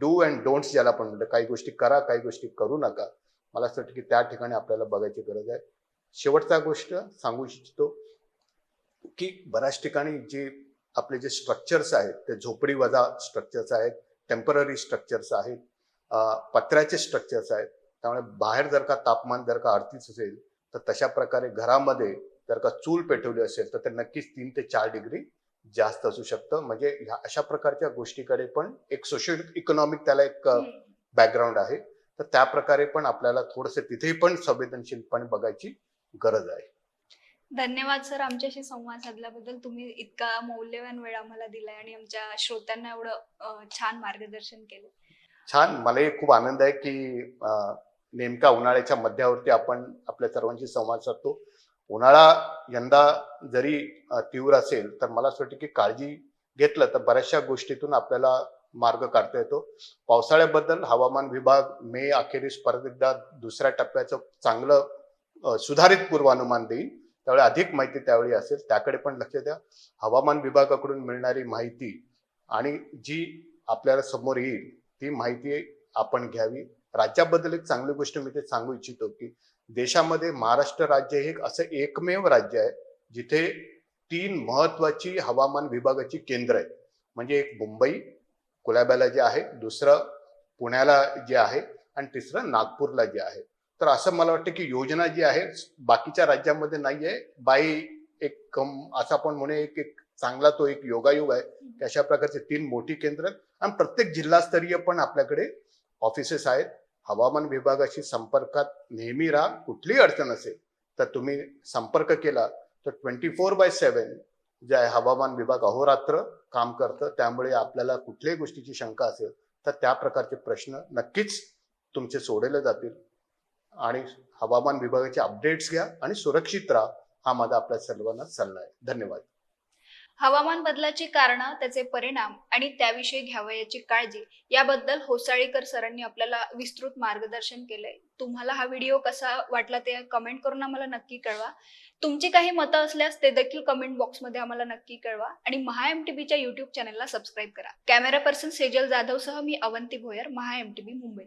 डू अँड डोंट्स ज्याला आपण म्हणतो, काही गोष्टी करा, काही गोष्टी करू नका. मला असं वाटतं की त्या ठिकाणी आपल्याला बघायची गरज आहे. शेवटचा गोष्ट सांगू इच्छितो की बऱ्याच ठिकाणी जे आपले जे स्ट्रक्चर्स आहेत ते झोपडी वजा स्ट्रक्चर्स आहेत, टेम्पररी स्ट्रक्चर्स आहेत, पत्र्याचे स्ट्रक्चर्स आहेत. त्यामुळे बाहेर जर का तापमान जर का 38 असेल तर तशा प्रकारे घरामध्ये जर का चूल पेटवली असेल तर ते नक्कीच 3 ते 4 डिग्री जास्त असू शकतं. म्हणजे ह्या अशा प्रकारच्या गोष्टीकडे पण एक सोशल इकॉनॉमिक त्याला एक बॅकग्राऊंड आहे. तर त्या प्रकारे पण आपल्याला थोडंसं तिथेही पण संवेदनशीलपणे बघायची गरज आहे. धन्यवाद सर, आमच्याशी संवाद साधल्याबद्दल. तुम्ही इतका मौल्यवान वेळ आम्हाला दिलाय आणि आमच्या श्रोत्यांना एवढं छान मार्गदर्शन केलं. छान. मलाही खूप आनंद आहे की नेमका उन्हाळ्याच्या मध्यावरती आपण आपल्या सर्वांशी संवाद साधतो. उन्हाळा यंदा जरी तीव्र असेल तर मला असं वाटतं की काळजी घेतलं तर बऱ्याचशा गोष्टीतून आपल्याला मार्ग काढता येतो. पावसाळ्याबद्दल हवामान विभाग मे अखेरीस परत एकदा दुसऱ्या टप्प्याचं चांगलं सुधारित पूर्वानुमान देईल. त्यावेळी अधिक माहिती त्यावेळी असेल, त्याकडे पण लक्ष द्या. हवामान विभागाकडून मिळणारी माहिती आणि जी आपल्याला समोर येईल ती माहिती आपण घ्यावी. राज्याबद्दल एक चांगली गोष्ट मी ते सांगू इच्छितो की देशामध्ये महाराष्ट्र राज्य हे एक असं एकमेव राज्य आहे जिथे 3 महत्वाची हवामान विभागाची केंद्र आहेत. म्हणजे एक मुंबई कुलाब्याला जे आहे, दुसरं पुण्याला जे आहे आणि तिसरं नागपूरला जे आहे. तर असं मला वाटतं की योजना जी आहे बाकीच्या राज्यांमध्ये नाहीये. असं आपण म्हणू एक एक चांगला तो एक योगायोग आहे की अशा प्रकारचे 3 मोठी केंद्र आहेत आणि प्रत्येक जिल्हास्तरीय पण आपल्याकडे ऑफिसेस आहेत. हवामान विभागाशी संपर्कात नेहमी राहा. कुठलीही अडचण असेल तर तुम्ही संपर्क केला तर 24/7 जे आहे हवामान विभाग अहोरात्र काम करतं. त्यामुळे आपल्याला कुठल्याही गोष्टीची शंका असेल तर त्या प्रकारचे प्रश्न नक्कीच तुमचे सोडवले जातील. आणि हवामान विभागाचे अपडेट्स घ्या आणि सुरक्षित राहा. हा माझा आपल्या सर्वांना सल्ला आहे. धन्यवाद. हवामान बदलाची कारणं, त्याचे परिणाम आणि त्याविषयी घ्यावयाची काळजी याबद्दल होसाळीकर सरांनी आपल्याला विस्तृत मार्गदर्शन केलंय. तुम्हाला हा व्हिडिओ कसा वाटला ते कमेंट करून आम्हाला नक्की कळवा. तुमची काही मतं असल्यास ते देखील कमेंट बॉक्समध्ये आम्हाला नक्की कळवा आणि महा एमटीबीच्या YouTube चॅनलला सबस्क्राईब करा. कॅमेरा पर्सन सेजल जाधवसह मी अवंती भोयर, महा एमटीबी मुंबई.